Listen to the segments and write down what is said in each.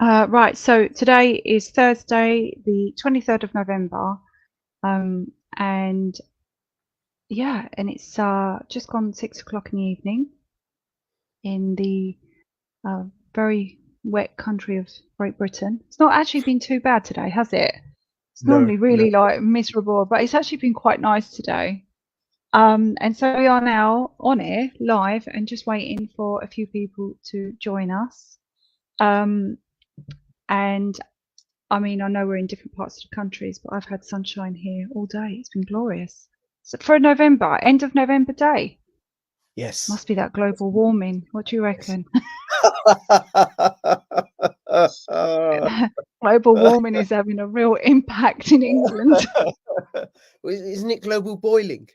Right, so today is Thursday, the 23rd of November, and yeah, and it's just gone 6 o'clock in the evening in the very wet country of Great Britain. It's not actually been too bad today, has it? It's No, normally no. really like miserable, but it's actually been quite nice today. And so we are now on air live and just waiting for a few people to join us. Um, and I mean, I know we're in different parts of the countries, but I've had sunshine here all day. It's been glorious. So for November, end of November day. Yes. Must be that global warming. What do you Yes. reckon? Global warming is having a real impact in England. Isn't it global boiling?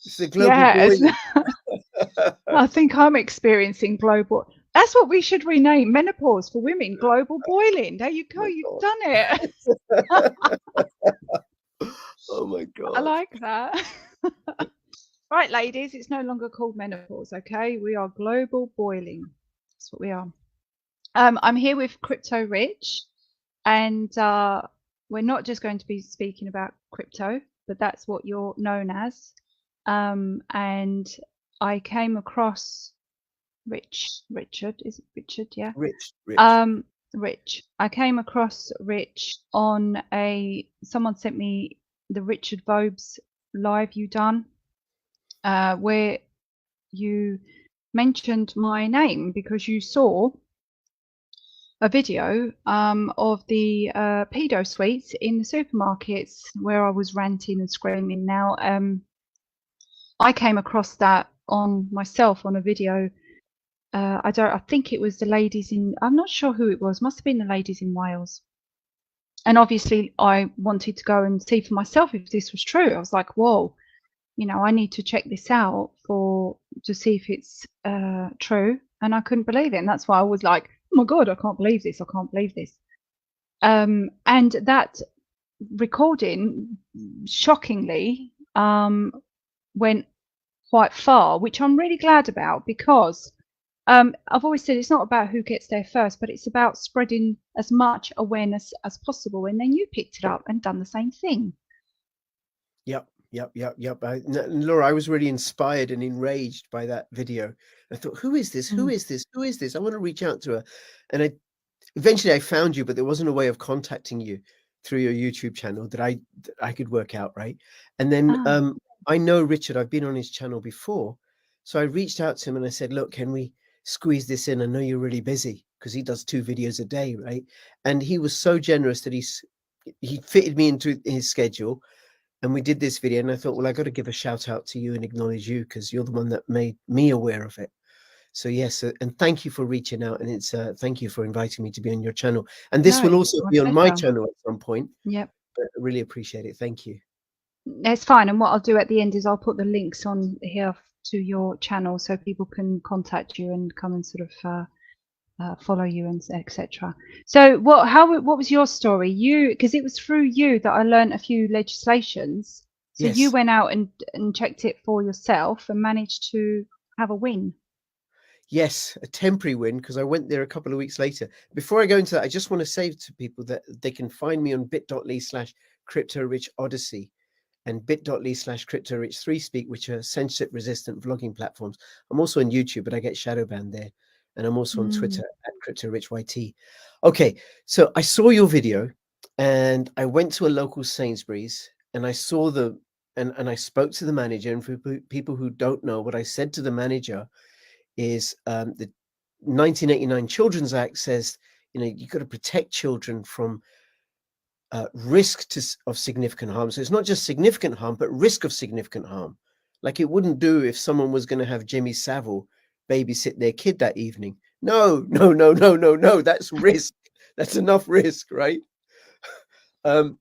It's the global Yes. boiling. I think I'm experiencing global. That's what we should rename menopause for women. Global boiling. There you go. Oh You've my done it. God. Oh my I God. like that. Right, ladies, it's no longer called menopause, okay? We are global boiling. That's what we are. I'm here with Crypto Rich, and we're not just going to be speaking about crypto, but that's what you're known as. And I came across Richard, is it Richard? Yeah. Rich. Rich. I came across Rich on someone sent me the Richard Vobes live you done, where you mentioned my name because you saw a video of the pedo suites in the supermarkets where I was ranting and screaming. Now, I came across that on myself on a video. I think it was the ladies in, I'm not sure who it was, must have been the ladies in Wales. And obviously, I wanted to go and see for myself if this was true. I was like, whoa, I need to check this out to see if it's true. And I couldn't believe it. And that's why I was like, oh my God, I can't believe this. I can't believe this. And that recording, shockingly, went quite far, which I'm really glad about because I've always said it's not about who gets there first, but it's about spreading as much awareness as possible. And then you picked it up and done the same thing. Yep. Laura, I was really inspired and enraged by that video. I thought, who is this? Who Mm. is this? Who is this? I want to reach out to her. And eventually I found you, but there wasn't a way of contacting you through your YouTube channel that I could work out, right? And then Ah, I know Richard, I've been on his channel before. So I reached out to him and I said, look, can we squeeze this in? I know you're really busy because he does 2 videos a day, right? And he was so generous that he fitted me into his schedule. And we did this video and I thought, well, I got to give a shout out to you and acknowledge you because you're the one that made me aware of it. So yes, and thank you for reaching out, and it's thank you for inviting me to be on your channel. And this no, will it's also my be on my pleasure. channel at some point. Yep. But I really appreciate it. Thank you. It's fine. And what I'll do at the end is I'll put the links on here to your channel so people can contact you and come and sort of follow you and etc. So what was your story? Because it was through you that I learned a few legislations. So you Yes. went out and checked it for yourself and managed to have a win. Yes, a temporary win because I went there a couple of weeks later. Before I go into that, I just want to say to people that they can find me on bit.ly/CryptoRichOdyssey and bit.ly/CryptoRich3Speak, which are censorship resistant vlogging platforms. I'm also on YouTube, but I get shadow banned there. And I'm also on Mm. Twitter at CryptoRichYT. Okay, so I saw your video and I went to a local Sainsbury's and I saw and I spoke to the manager. And for people who don't know, what I said to the manager is the 1989 Children's Act says, you've got to protect children from risk of significant harm. So it's not just significant harm, but risk of significant harm. Like it wouldn't do if someone was going to have Jimmy Savile babysit their kid that evening. No. That's risk. That's enough risk, right? And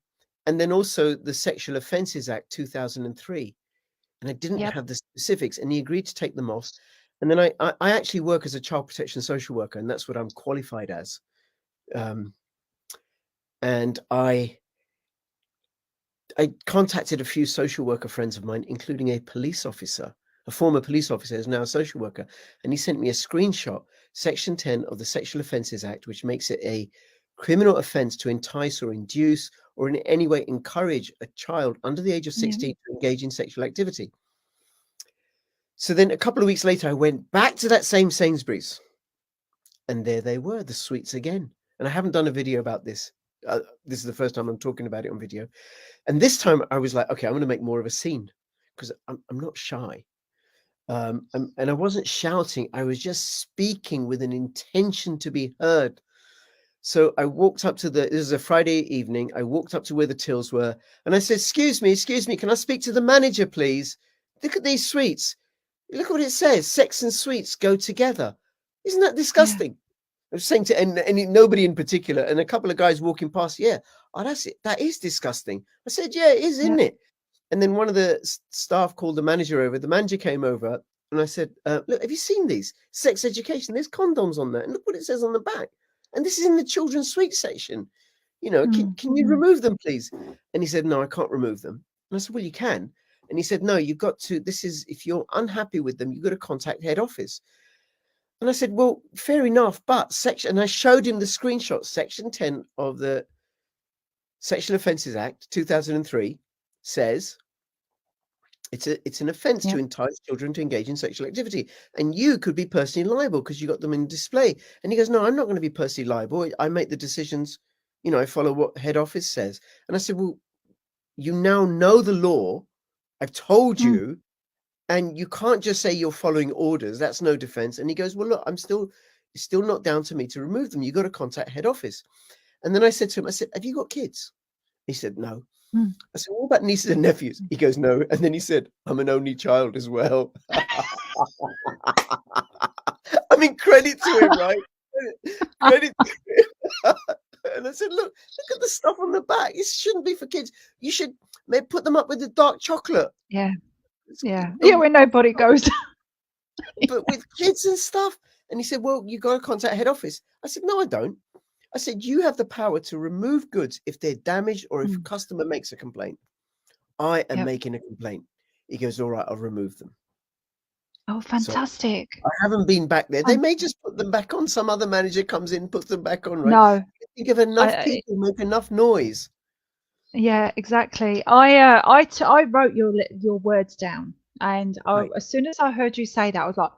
then also the Sexual Offences Act 2003. And I didn't Yep. have the specifics, and he agreed to take them off. And then I actually work as a child protection social worker, and that's what I'm qualified as. And I contacted a few social worker friends of mine, including a police officer, a former police officer who's now a social worker. And he sent me a screenshot Section 10 of the Sexual Offences Act, which makes it a criminal offence to entice or induce or in any way encourage a child under the age of 16 to engage in sexual activity. So then a couple of weeks later, I went back to that same Sainsbury's, and there they were, the sweets again. And I haven't done a video about this. This is the first time I'm talking about it on video. And this time I was like, okay, I'm going to make more of a scene because I'm not shy. And I wasn't shouting. I was just speaking with an intention to be heard. So I walked up to this is a Friday evening. I walked up to where the tills were and I said, excuse me, can I speak to the manager, please? Look at these sweets. Look what it says. Sex and sweets go together. Isn't that disgusting? I was saying to and nobody in particular, and a couple of guys walking past. Yeah, oh, that's it. That is disgusting. I said, yeah, it is, isn't it? And then one of the staff called the manager over. The manager came over, and I said, look, have you seen these? Sex education. There's condoms on there, and look what it says on the back. And this is in the children's sweets section. You know, can you remove them, please? And he said, no, I can't remove them. And I said, well, you can. And he said, no, you've got to. This is if you're unhappy with them, you've got to contact head office. And I said, well, fair enough, but and I showed him the screenshot. Section 10 of the Sexual Offences Act 2003 says it's an offence to entice children to engage in sexual activity, and you could be personally liable because you got them in display. And he goes, no, I'm not going to be personally liable. I make the decisions. You know, I follow what head office says. And I said, well, you now know the law. I've told you. And you can't just say you're following orders. That's no defense. And he goes, well, look, it's still not down to me to remove them. You got to contact head office. And then I said to him, I said, have you got kids? He said, no. I said, what about nieces and nephews? He goes, no. And then he said, I'm an only child as well. I mean, credit to him, right? Credit to him. And I said, look at the stuff on the back. It shouldn't be for kids. You should maybe put them up with the dark chocolate. Yeah. Yeah, where nobody goes. But with kids and stuff. And he said, well, you got to contact head office. I said, no, I don't. I said, you have the power to remove goods if they're damaged or if a customer makes a complaint. I am making a complaint. He goes, all right, I'll remove them. Oh, fantastic. So I haven't been back there. They may just put them back on. Some other manager comes in, puts them back on, right? No. Think of enough people make enough noise. Yeah, exactly. I wrote your words down, and as soon as I heard you say that, I was like,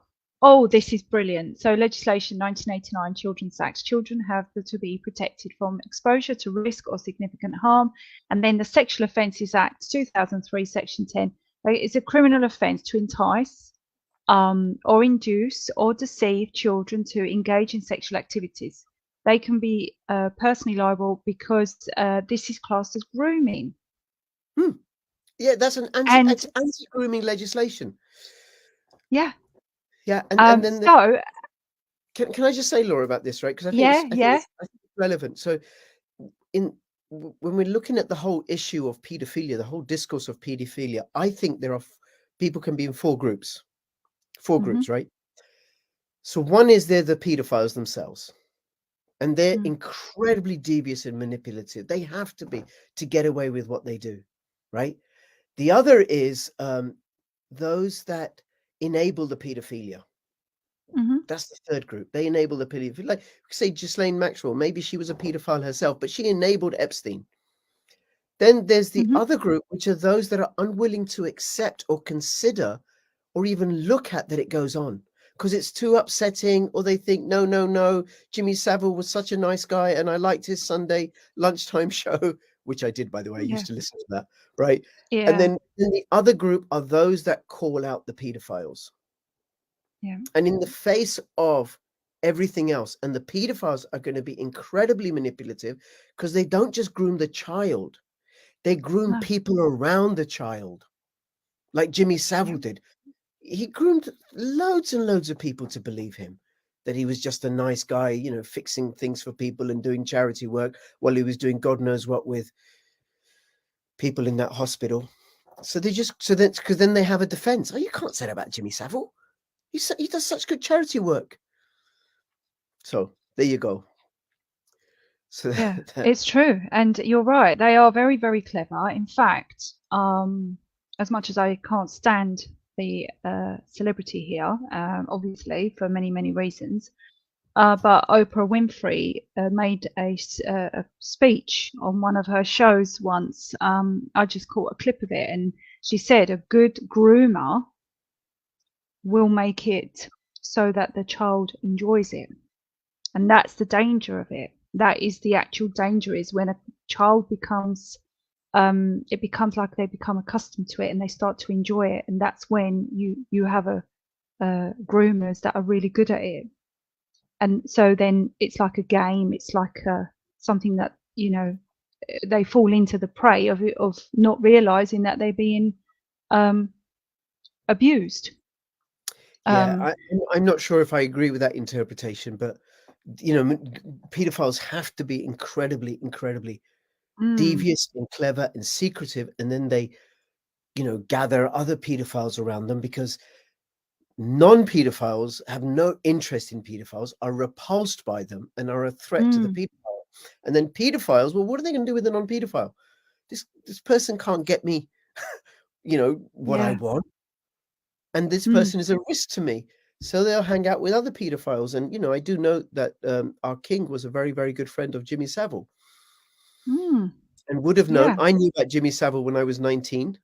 oh, this is brilliant. So legislation 1989 Children's Act. Children have to be protected from exposure to risk or significant harm. And then the Sexual Offences Act 2003 Section 10. It's a criminal offence to entice or induce or deceive children to engage in sexual activities. They can be personally liable because this is classed as grooming. Yeah, that's an anti-grooming legislation. Yeah. Yeah, and then can I just say, Laura, about this, right? Because I think it's relevant. So, when we're looking at the whole issue of paedophilia, the whole discourse of paedophilia, I think there are people can be in four groups, right? So one is they're the paedophiles themselves. And they're incredibly devious and manipulative. They have to be to get away with what they do, right? The other is those that enable the paedophilia. That's the third group. They enable the paedophilia. Like say Ghislaine Maxwell, maybe she was a paedophile herself, but she enabled Epstein. Then there's the other group, which are those that are unwilling to accept or consider or even look at that it goes on. Because it's too upsetting, or they think, no, Jimmy Savile was such a nice guy, and I liked his Sunday lunchtime show, which I did, by the way. I used to listen to that, right? Yeah. And then the other group are those that call out the pedophiles. Yeah. And in the face of everything else, and the pedophiles are going to be incredibly manipulative because they don't just groom the child, they groom people around the child, like Jimmy Savile did. He groomed loads and loads of people to believe him, that he was just a nice guy, you know, fixing things for people and doing charity work while he was doing God knows what with people in that hospital. So because then they have a defense. Oh, you can't say that about Jimmy Savile. He does such good charity work. So there you go. So yeah, it's true. And you're right. They are very, very clever. In fact, as much as I can't stand the celebrity here, obviously for many reasons, But Oprah Winfrey made a speech on one of her shows once. I just caught a clip of it, and she said a good groomer will make it so that the child enjoys it. And that's the danger of it. That is the actual danger, is when a child becomes it becomes like they become accustomed to it and they start to enjoy it, and that's when you have a groomers that are really good at it. And so then it's like a game, it's like something that, you know, they fall into the prey of not realizing that they're being abused. Yeah, I'm not sure if I agree with that interpretation, but you know, pedophiles have to be incredibly devious and clever and secretive, and then they, you know, gather other pedophiles around them, because non-pedophiles have no interest in pedophiles, are repulsed by them, and are a threat to the pedophile. And then pedophiles, well, what are they going to do with a non-pedophile? This person can't get me, you know, what I want, and this person is a risk to me. So they'll hang out with other pedophiles. And, you know, I do know that our king was a very good friend of Jimmy Savile, and would have known. I knew about Jimmy Savile when I was 19,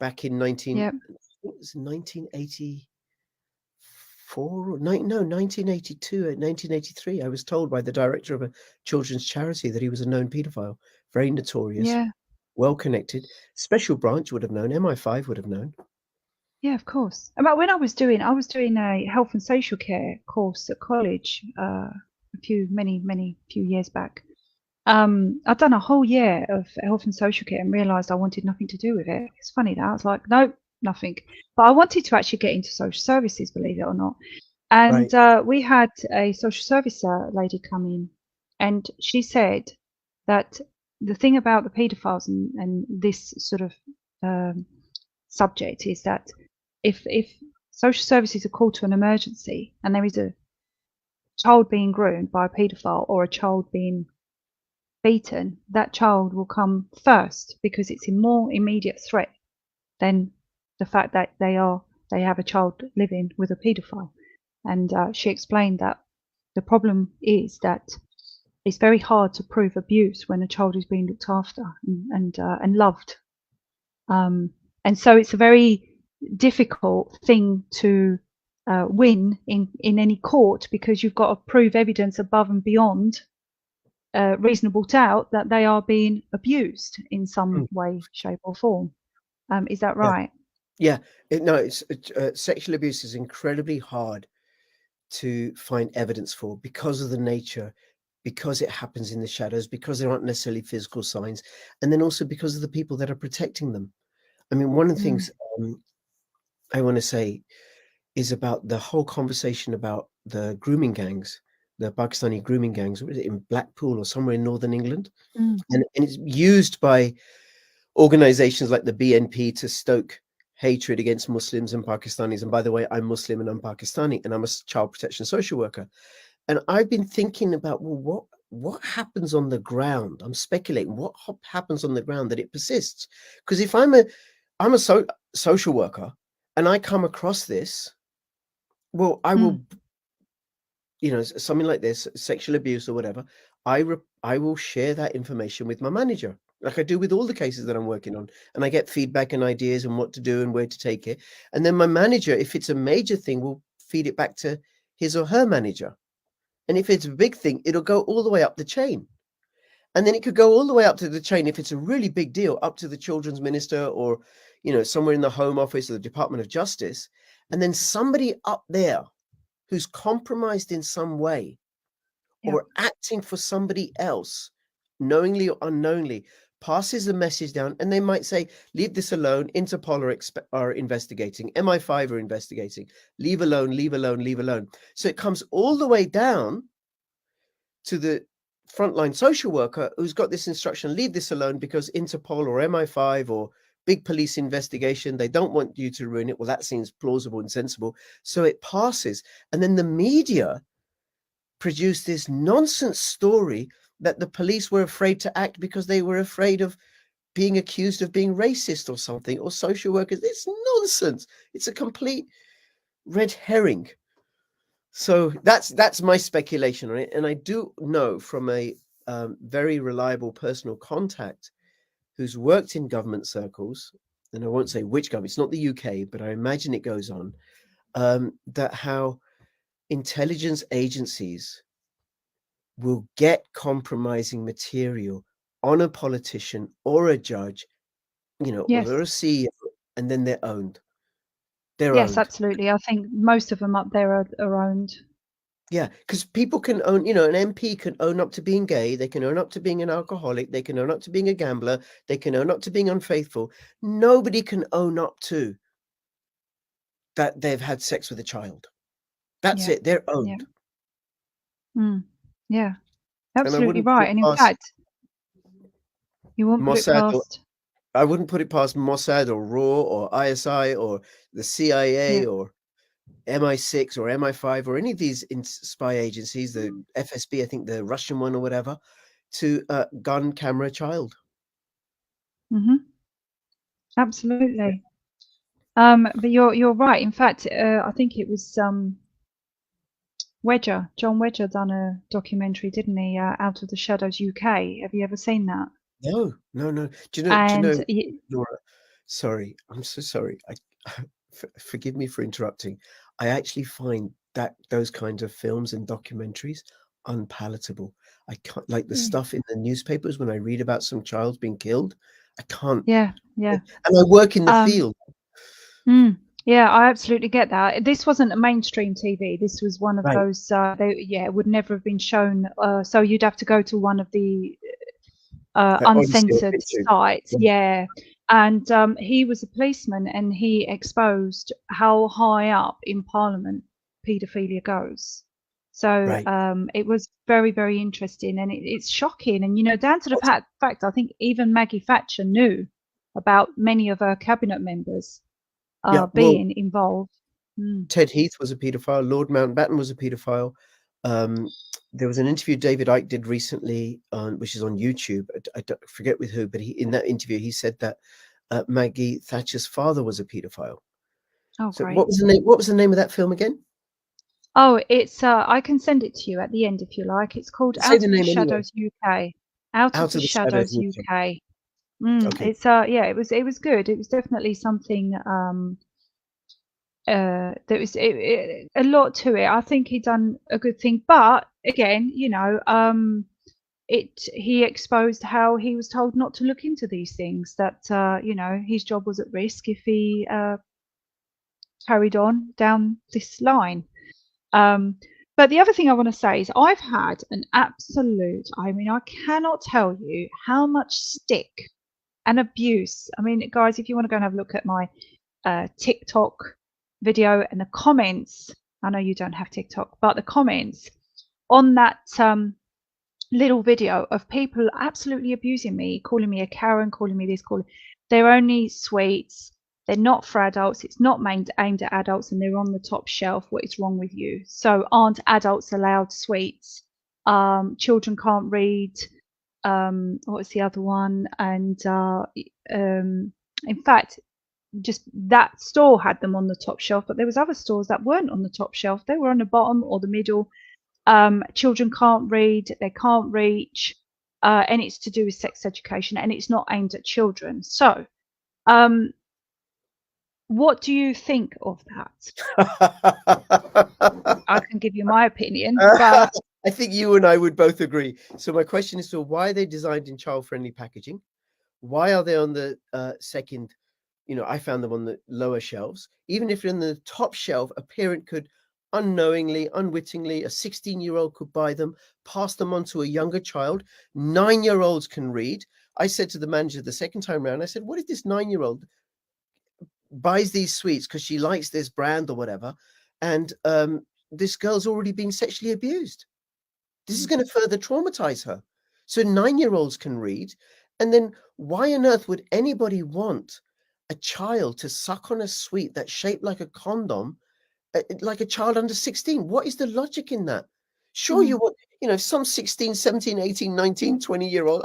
back in 1984 or 1982, 1983. I was told by the director of a children's charity that he was a known pedophile, very notorious, well connected. Special Branch would have known. MI5 would have known. Yeah, of course. About when I was doing a health and social care course at college a few years back. I'd done a whole year of health and social care and realised I wanted nothing to do with it. It's funny that I was like, no, nothing. But I wanted to actually get into social services, believe it or not. And we had a social service lady come in, and she said that the thing about the paedophiles and this sort of subject is that if social services are called to an emergency and there is a child being groomed by a paedophile or a child being beaten, that child will come first because it's a more immediate threat than the fact that they have a child living with a paedophile. And she explained that the problem is that it's very hard to prove abuse when a child is being looked after and loved. And so it's a very difficult thing to win in any court, because you've got to prove evidence above and beyond reasonable doubt that they are being abused in some way, shape or form. Is that right? Yeah. Sexual abuse is incredibly hard to find evidence for because of the nature, because it happens in the shadows, because there aren't necessarily physical signs, and then also because of the people that are protecting them. I mean, one of the things I want to say is about the whole conversation about the grooming gangs, the Pakistani grooming gangs. What is it, in Blackpool or somewhere in northern England? And it's used by organizations like the BNP to stoke hatred against Muslims and Pakistanis. And by the way, I'm Muslim and I'm Pakistani, and I'm a child protection social worker. And I've been thinking about, well, what happens on the ground? I'm speculating what happens on the ground that it persists. Because if I'm a social worker and I come across this, well, I will, you know, something like this, sexual abuse or whatever, I will share that information with my manager, like I do with all the cases that I'm working on, and I get feedback and ideas and what to do and where to take it. And then my manager, if it's a major thing, will feed it back to his or her manager. And if it's a big thing, it'll go all the way up the chain. And then it could go all the way up to the chain, if it's a really big deal, up to the children's minister, or, you know, somewhere in the Home Office or the Department of Justice. And then somebody up there who's compromised in some way or acting for somebody else, knowingly or unknowingly, passes the message down, and they might say, leave this alone. Interpol are investigating. MI5 are investigating. Leave alone, leave alone, leave alone. So it comes all the way down to the frontline social worker who's got this instruction, leave this alone, because Interpol or MI5 or big police investigation, they don't want you to ruin it. Well, that seems plausible and sensible. So it passes. And then the media produced this nonsense story that the police were afraid to act because they were afraid of being accused of being racist or something, or social workers. It's nonsense. It's a complete red herring. So that's my speculation on it, and I do know from a very reliable personal contact who's worked in government circles, and I won't say which government. It's not the UK, but I imagine it goes on. That how intelligence agencies will get compromising material on a politician or a judge, or Yes. a CEO, and then they're owned. They're Yes, owned. absolutely. I think most of them up there are owned. Yeah, because people can own, an MP can own up to being gay, they can own up to being an alcoholic, they can own up to being a gambler, they can own up to being unfaithful. Nobody can own up to that they've had sex with a child. That's Yeah. it. They're Yeah. owned. Yeah. And I Absolutely wouldn't put right. it And in past fact, you won't put it Mossad or past. I wouldn't put it past Mossad or RAW or ISI or the CIA Yeah. or MI6 or MI5 or any of these spy agencies, the FSB, I think the Russian one or whatever, to gun camera child. Absolutely. But you're right. In fact, I think it was John Wedger done a documentary, didn't he? Out of the Shadows UK. Have you ever seen that? No. Do you And know, Laura? Sorry, I'm so sorry. Forgive me for interrupting. I actually find that those kinds of films and documentaries unpalatable. I can't, like the stuff in the newspapers when I read about some child being killed. I can't. yeah. And I work in the field. Yeah, I absolutely get that. This wasn't a mainstream TV. This was one of Right. those. It would never have been shown. So you'd have to go to one of the uncensored sites. Yeah, and he was a policeman, and he exposed how high up in Parliament paedophilia goes. So it was very, very interesting, and it's shocking. And down to the fact, I think even Maggie Thatcher knew about many of her cabinet members being involved. Ted Heath was a paedophile. Lord Mountbatten was a paedophile. There was an interview David Icke did recently, which is on YouTube. I don't forget with who, but in that interview he said that Maggie Thatcher's father was a paedophile. Oh, so great. what was the name of that film again? Oh, it's I can send it to you at the end if you like. It's called Out of the Shadows UK. Out of the Shadows UK. Okay. It's it was good. It was definitely something there was a lot to it. I think he done a good thing, but again, he exposed how he was told not to look into these things, that his job was at risk if he carried on down this line. But the other thing I want to say is I've had an absolute, I cannot tell you how much stick and abuse. Guys, if you want to go and have a look at my TikTok video and the comments, I know you don't have TikTok, but the comments on that little video of people absolutely abusing me, calling me a Karen, calling me this, they're only sweets. They're not for adults. It's not aimed at adults, and they're on the top shelf. What is wrong with you? So aren't adults allowed sweets? Children can't read. What was the other one? And in fact, just that store had them on the top shelf, but there was other stores that weren't on the top shelf. They were on the bottom or the middle. Children can't read. They can't reach. And it's to do with sex education, and it's not aimed at children. So what do you think of that? I can give you my opinion, but I think you and I would both agree. So my question is, why are they designed in child-friendly packaging? Why are they on the second? I found them on the lower shelves. Even if you're in the top shelf, a parent could unknowingly, unwittingly, a 16-year-old could buy them, pass them on to a younger child. 9-year-olds can read. I said to the manager the second time around, I said, what if this 9-year-old buys these sweets because she likes this brand or whatever, and this girl's already been sexually abused? This is going to further traumatize her. So 9-year-olds can read. And then why on earth would anybody want a child to suck on a sweet that's shaped like a condom, like a child under 16? What is the logic in that? Sure, you want, if some 16, 17, 18, 19, 20-year-old,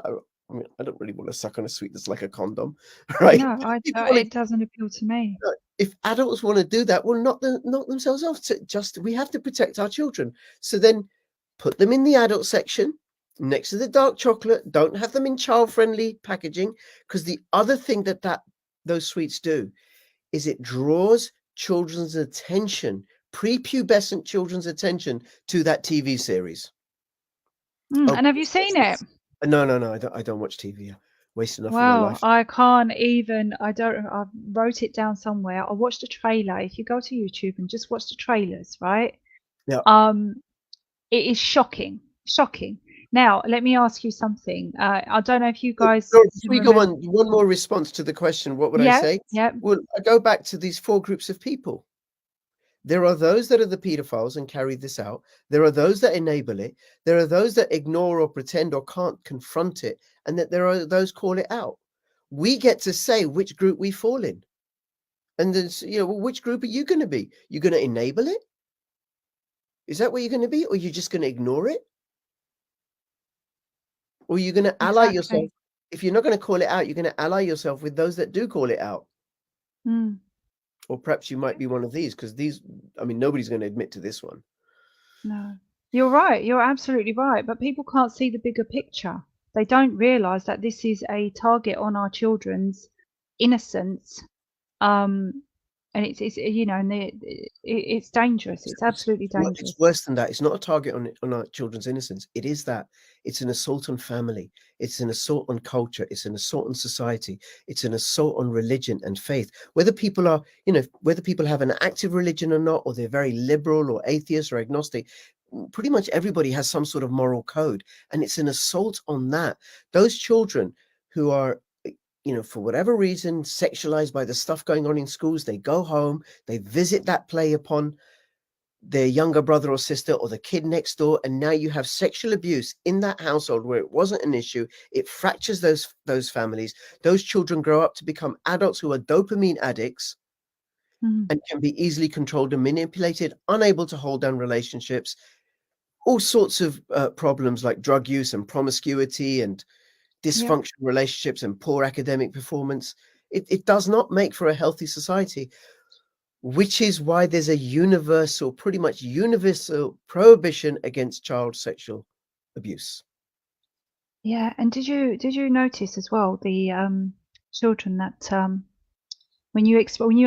I mean, I don't really want to suck on a sweet that's like a condom, right? No, People wanna- it doesn't appeal to me. if adults want to do that, well, knock themselves off. We have to protect our children. So then put them in the adult section next to the dark chocolate. Don't have them in child-friendly packaging, because the other thing that those sweets do is it draws children's attention, prepubescent children's attention, to that TV series. And have you seen it? No, I don't watch TV. Waste enough of my Well, life. I can't even. I wrote it down somewhere. I watched a trailer. If you go to YouTube and just watch the trailers, right? Yeah. It is shocking. Now, let me ask you something. I don't know if you guys. So if we go on, one more response to the question, what would I say? Yeah. Well, I go back to these 4 groups of people. There are those that are the pedophiles and carry this out. There are those that enable it. There are those that ignore or pretend or can't confront it. And that there are those call it out. We get to say which group we fall in. And then, well, which group are you going to be? You're going to enable it? Is that what you're going to be? Or you're just going to ignore it? Or you're going to ally yourself? If you're not going to call it out, you're going to ally yourself with those that do call it out. Or perhaps you might be one of these, because nobody's going to admit to this one. No, you're right. You're absolutely right. But people can't see the bigger picture. They don't realize that this is a target on our children's innocence. And it's it's dangerous. It's absolutely dangerous. It's worse than that. It's not a target on our children's innocence. It is that. It's an assault on family. It's an assault on culture. It's an assault on society. It's an assault on religion and faith. Whether people are, whether people have an active religion or not, or they're very liberal or atheist or agnostic, pretty much everybody has some sort of moral code. And it's an assault on that. Those children who are, for whatever reason, sexualized by the stuff going on in schools, they go home, they visit that play upon their younger brother or sister or the kid next door, and now you have sexual abuse in that household where it wasn't an issue. It fractures those families. Those children grow up to become adults who are dopamine addicts and can be easily controlled and manipulated, unable to hold down relationships, all sorts of problems like drug use and promiscuity and dysfunctional relationships and poor academic performance. It does not make for a healthy society, which is why there's a pretty much universal prohibition against child sexual abuse. Yeah, and did you notice as well the children that when you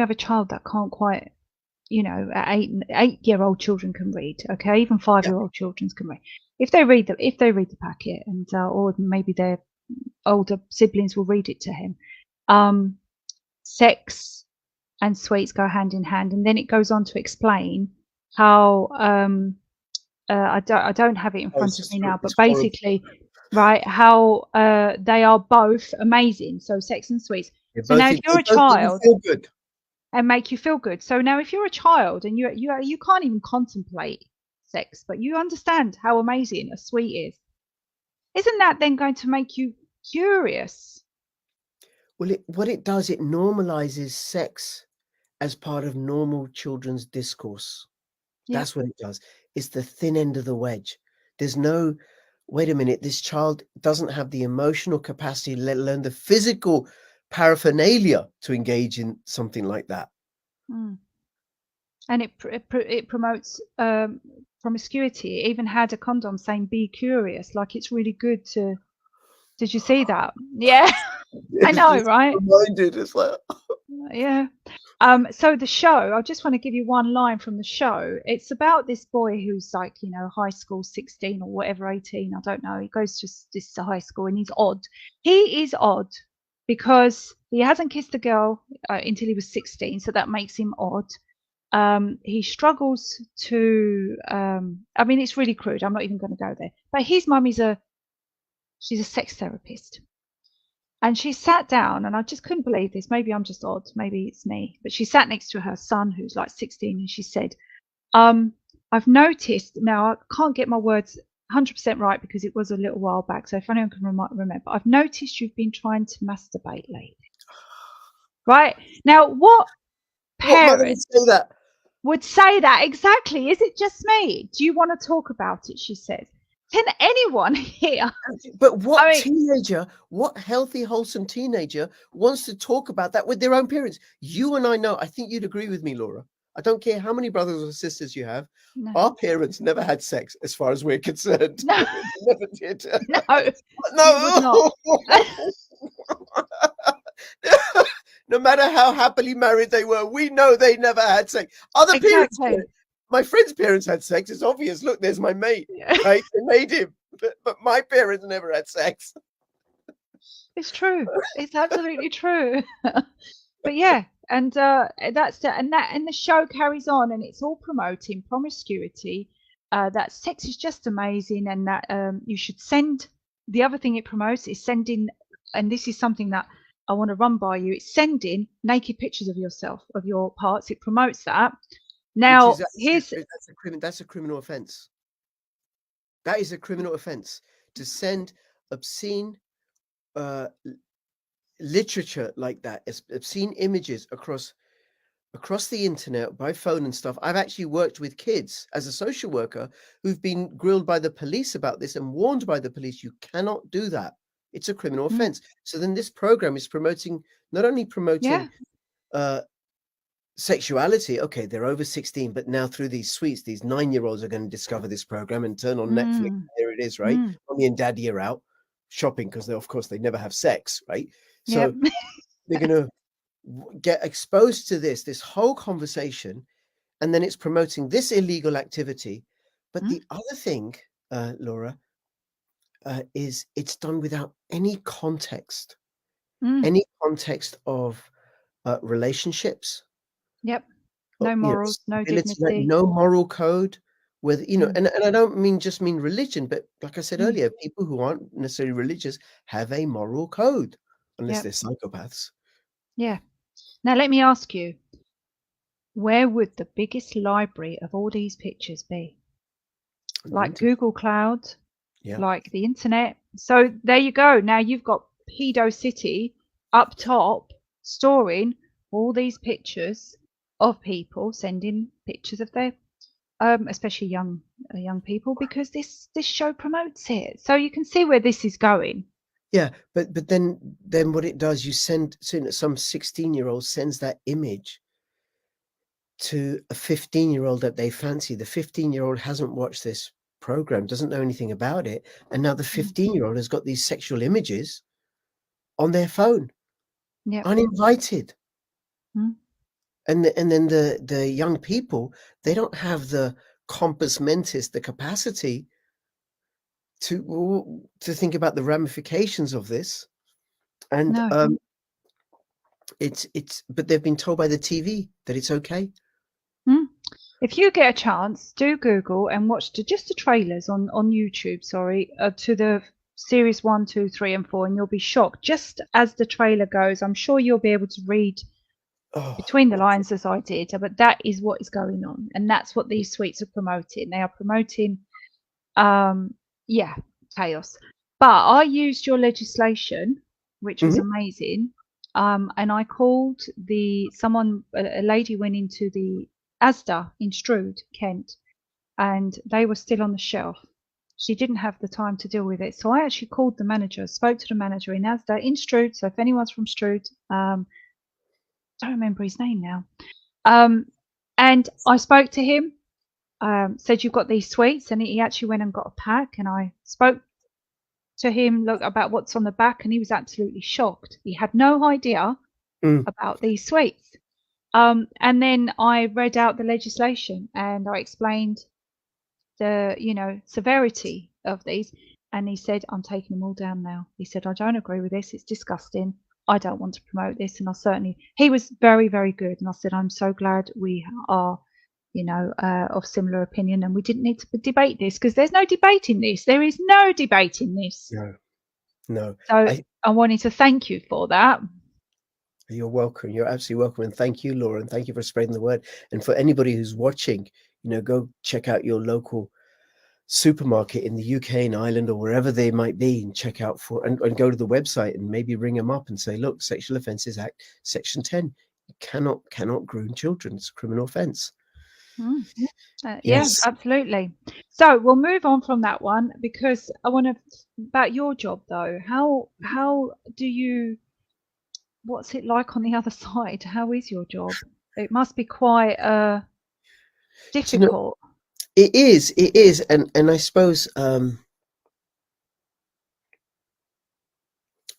have a child that can't quite, eight-year-old children can read, okay, even 5-year-old children can read. If they read the packet, and or maybe their older siblings will read it to him. Sex and sweets go hand in hand, and then it goes on to explain how I don't have it in front of me now, but basically, right, how they are both amazing. So sex and sweets. So now, if you're a child, and make you feel good. So now, if you're a child and you can't even contemplate sex, but you understand how amazing a sweet is, isn't that then going to make you curious? Well, what it does, it normalizes sex as part of normal children's discourse. That's what it does. It's the thin end of the wedge. There's no, wait a minute, this child doesn't have the emotional capacity, let alone the physical paraphernalia to engage in something like that. And it promotes promiscuity. It even had a condom saying "be curious," like it's really good to. Did you see that? Yeah, I know, right? Reminded, it's like, yeah. So the show, I just want to give you one line from the show. It's about this boy who's like, high school, 16 or whatever, 18, I don't know. He goes to this high school and he's odd. He is odd because he hasn't kissed a girl until he was 16, so that makes him odd. He struggles to, it's really crude. I'm not even going to go there. But his mum she's a sex therapist. And she sat down, and I just couldn't believe this. Maybe I'm just odd. Maybe it's me. But she sat next to her son, who's like 16, and she said, I've noticed, now I can't get my words 100% right because it was a little while back, so if anyone can remember, I've noticed you've been trying to masturbate lately. Right? Now, what parent would say that? Exactly. Is it just me? Do you want to talk about it? She says. Can anyone here? But what I mean, teenager, what healthy, wholesome teenager wants to talk about that with their own parents? You and I know, I think you'd agree with me, Laura. I don't care how many brothers or sisters you have. no, Our parents never had sex, as far as we're concerned. no, Never did. no, you would No. not. No matter how happily married they were, we know they never had sex. Other parents, Exactly. my friend's parents had sex. It's obvious. Look, there's my mate, right? They made him, but my parents never had sex. It's true. It's absolutely true. But yeah, and that's the, and the show carries on, and it's all promoting promiscuity. That sex is just amazing, and that you should send. The other thing it promotes is sending, and this is something that I want to run by you. It's sending naked pictures of yourself, of your parts. It promotes that. Now, That's a criminal offense. That is a criminal offense to send obscene literature like that, obscene images across the internet by phone and stuff. I've actually worked with kids as a social worker who've been grilled by the police about this and warned by the police, you cannot do that. It's a criminal offense. So then this program is not only promoting sexuality. Okay, they're over 16, but now through these suites, these 9-year-olds are going to discover this program and turn on Netflix. There it is, right? Mommy and daddy are out shopping because of course they never have sex, right? So they're going to get exposed to this whole conversation, and then it's promoting this illegal activity. But the other thing, Laura, is it's done without any context, of relationships. Yep. No morals, no dignity. No moral code. With and I don't mean religion, but like I said earlier, people who aren't necessarily religious have a moral code, unless they're psychopaths. Yeah. Now let me ask you, where would the biggest library of all these pictures be? Like Google Cloud, like the internet. So there you go. Now you've got Pedo City up top storing all these pictures of people sending pictures of their especially young people, because this show promotes it. So you can see where this is going. Yeah, but then what it does, you send some 16-year-old sends that image to a 15-year-old that they fancy. The 15-year-old hasn't watched this program, doesn't know anything about it, and now the 15-year-old has got these sexual images on their phone, uninvited. And then the young people, they don't have the compos mentis, the capacity to think about the ramifications of this. And but they've been told by the TV that it's okay. If you get a chance, do Google and watch just the trailers on YouTube, to the series 1, 2, 3, and 4, and you'll be shocked. Just as the trailer goes, I'm sure you'll be able to read between the lines as I did, but that is what is going on, and that's what these suites are promoting. They are promoting chaos. But I used your legislation, which was amazing, and I called a lady went into the Asda in Strood, Kent, and they were still on the shelf. She didn't have the time to deal with it, so I actually called the manager, spoke to the manager in Asda in Strood. So if anyone's from Strood, don't remember his name now. And I spoke to him, said, you've got these suites, and he actually went and got a pack, and I spoke to him about what's on the back, and he was absolutely shocked. He had no idea about these suites. And then I read out the legislation, and I explained the severity of these, and he said, I'm taking them all down now. He said, I don't agree with this, it's disgusting, I don't want to promote this. And he was very, very good. And I said, I'm so glad we are, of similar opinion, and we didn't need to debate this, because there's no debating this. There is no debating this. No. So I wanted to thank you for that. You're welcome. You're absolutely welcome. And thank you, Laura. And thank you for spreading the word. And for anybody who's watching, go check out your local supermarket in the UK and Ireland or wherever they might be, and check out and go to the website and maybe ring them up and say, look, Sexual Offences Act, Section 10, you cannot groom children. It's a criminal offence. Mm. Yeah, Yes. absolutely. So we'll move on from that one because I want to about your job though. How do you? What's it like on the other side? How is your job? It must be quite Do you know, difficult. it is, and I suppose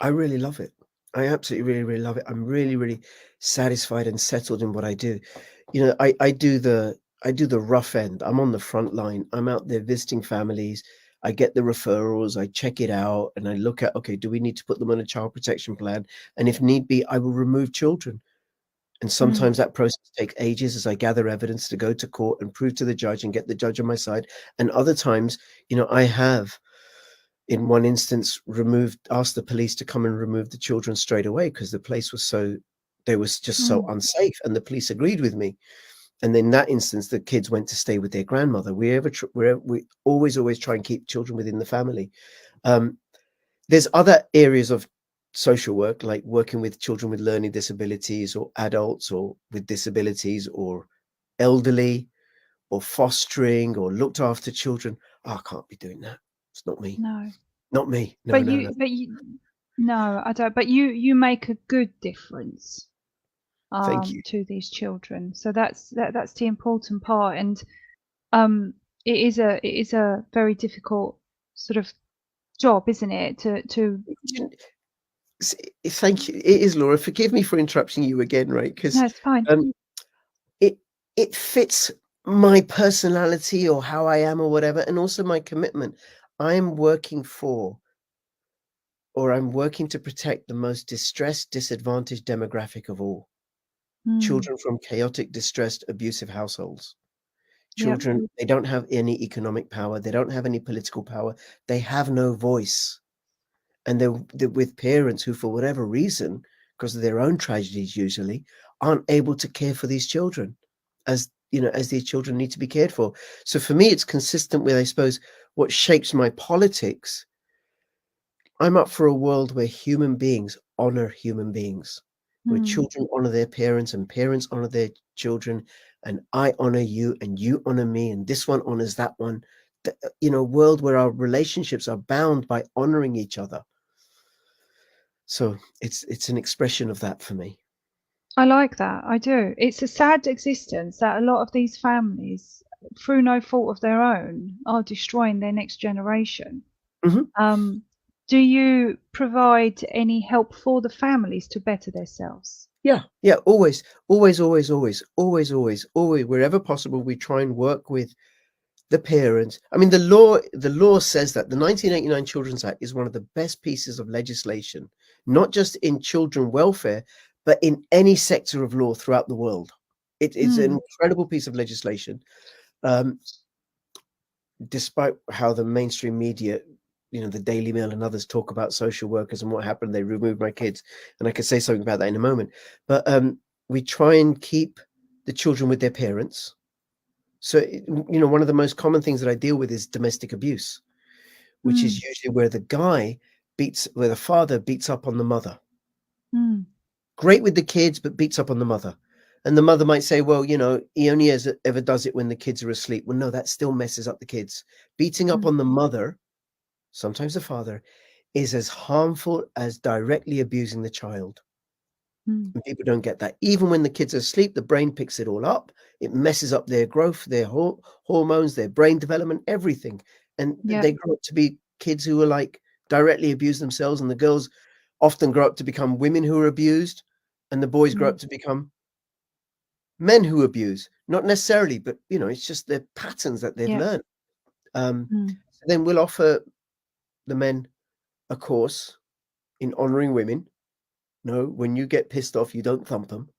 I really love it. I absolutely really, really love it. I'm really, really satisfied and settled in what I do. You know, I do the rough end. I'm on the front line. I'm out there visiting families. I get the referrals, I check it out, and I look at, okay, do we need to put them on a child protection plan? And if need be, I will remove children. And Mm, sometimes that process takes ages as I gather evidence to go to court and prove to the judge and get the judge on my side. And other times, you know, I have in one instance asked the police to come and remove the children straight away because the place was so they was just so mm, unsafe, and the police agreed with me. And in that instance the kids went to stay with their grandmother. We always try and keep children within the family. um, there's other areas of social work, like working with children with learning disabilities or adults or with disabilities or elderly or fostering or looked after children. Oh, I can't be doing that. It's not me. no. Not me. No, But no, no. no, I don't. But you make a good difference Thank you. to these children. So that's the important part. And um, it is a very difficult sort of job, isn't it? To S- Thank you. It is, Laura. Forgive me for interrupting you again, right? Because no, it's fine. um, it it fits my personality or how I am or whatever, and also my commitment. I am working for, or I'm working to protect the most distressed, disadvantaged demographic of all: Mm, children from chaotic, distressed, abusive households. yep. Children, they don't have any economic power. They don't have any political power. They have no voice. And they're with parents who, for whatever reason, because of their own tragedies usually, aren't able to care for these children as you know, as these children need to be cared for. So for me, it's consistent with, I suppose, what shapes my politics. I'm up for a world where human beings honor human beings, where Mm, children honor their parents and parents honor their children, and I honor you and you honor me, and this one honors that one. You know, a world where our relationships are bound by honoring each other. So it's an expression of that for me. I like that. I do. It's a sad existence that a lot of these families, through no fault of their own, are destroying their next generation. Mhm. Um, do you provide any help for the families to better themselves? Yeah, yeah, always, always, always, always, always, always, always, wherever possible, we try and work with the parents. I mean, the law says that the 1989 Children's Act is one of the best pieces of legislation, not just in children welfare, but in any sector of law throughout the world. It is an Mm, incredible piece of legislation. Um, Despite how the mainstream media, you know, the Daily Mail and others talk about social workers and what happened, they removed my kids, and I could say something about that in a moment. But we try and keep the children with their parents. So, you know, one of the most common things that I deal with is domestic abuse, which mm, is usually where the father beats up on the mother. mm, Great with the kids, but beats up on the mother. And the mother might say, well, you know, he only ever does it when the kids are asleep. Well, no, that still messes up the kids. Beating up mm, on the mother, sometimes the father, is as harmful as directly abusing the child. mm. And people don't get that. Even when the kids are asleep, the brain picks it all up. It messes up their growth, their hormones, their brain development, everything. And Yeah. they grow up to be kids who are like directly abuse themselves. And the girls often grow up to become women who are abused. And the boys grow Mm, up to become men who abuse. Not necessarily, but you know, it's just their patterns that they've yeah. learned. Mm, So then we'll offer the men a course in honoring women. No, when you get pissed off, you don't thump them.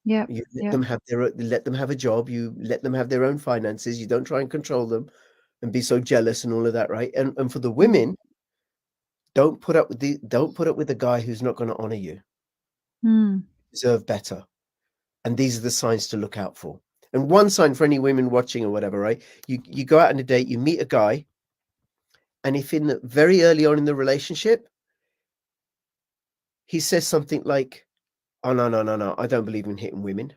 yeah. You let Yeah. them have let them have a job. You let them have their own finances. You don't try and control them and be so jealous and all of that, right? And for the Mm, women, don't put up with the guy who's not going to honor you. mm, You deserve better. And these are the signs to look out for. And one sign for any women watching or whatever, right? You go out on a date, you meet a guy, and if in the very early on in the relationship, he says something like, "Oh no, no, no, no, I don't believe in hitting women."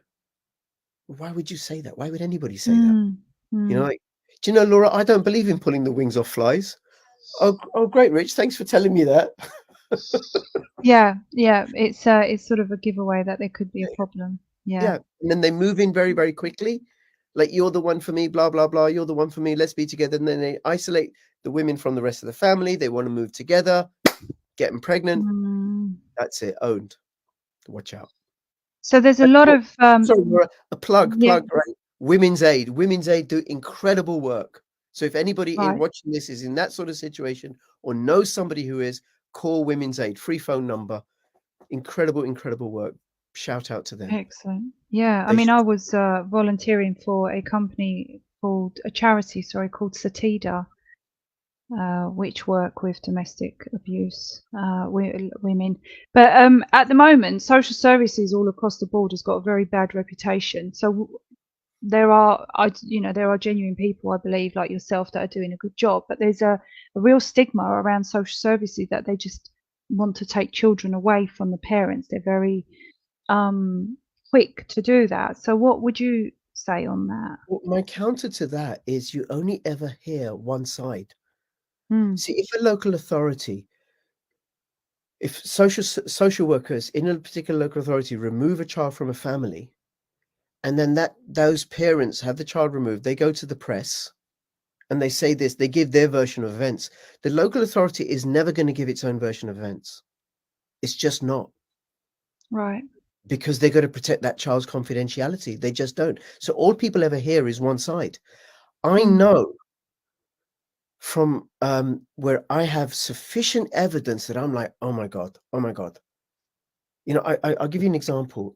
why would you say that? Why would anybody say that? Mm, You know, mm. like, do you know, Laura, I don't believe in pulling the wings off flies. Oh, great, Rich. Thanks for telling me that. Yeah, yeah. It's sort of a giveaway that there could be a problem. Yeah. Yeah. And then they move in very, very quickly. Like, you're the one for me, blah, blah, blah. You're the one for me. Let's be together. And then they isolate the women from the rest of the family. They want to move together, get them pregnant. Mm. That's it. Owned. Watch out. So there's a lot of Sorry, Laura, a plug, yeah, right? Women's Aid. Women's Aid do incredible work. So if anybody in right. watching this is in that sort of situation or knows somebody who is, call Women's Aid. Free phone number. Incredible, incredible work. Shout out to them. Excellent. Yeah, I They mean, should. I was volunteering for a company a charity, sorry, called Satida, which work with domestic abuse women. But at the moment, social services all across the board has got a very bad reputation. So there are, there are genuine people, I believe, like yourself, that are doing a good job. But there's a real stigma around social services that they just want to take children away from the parents. They're very quick to do that. So what would you say on that? Well, my counter to that is you only ever hear one side. Mm. See, if a local authority, if social workers in a particular local authority remove a child from a family, and then those parents have the child removed, they go to the press and they say this, they give their version of events. The local authority is never going to give its own version of events. It's just not. Right. Because they've got to protect that child's confidentiality. They just don't. So all people ever hear is one side. I know from where I have sufficient evidence that I'm like, oh my God. You know, I'll give you an example.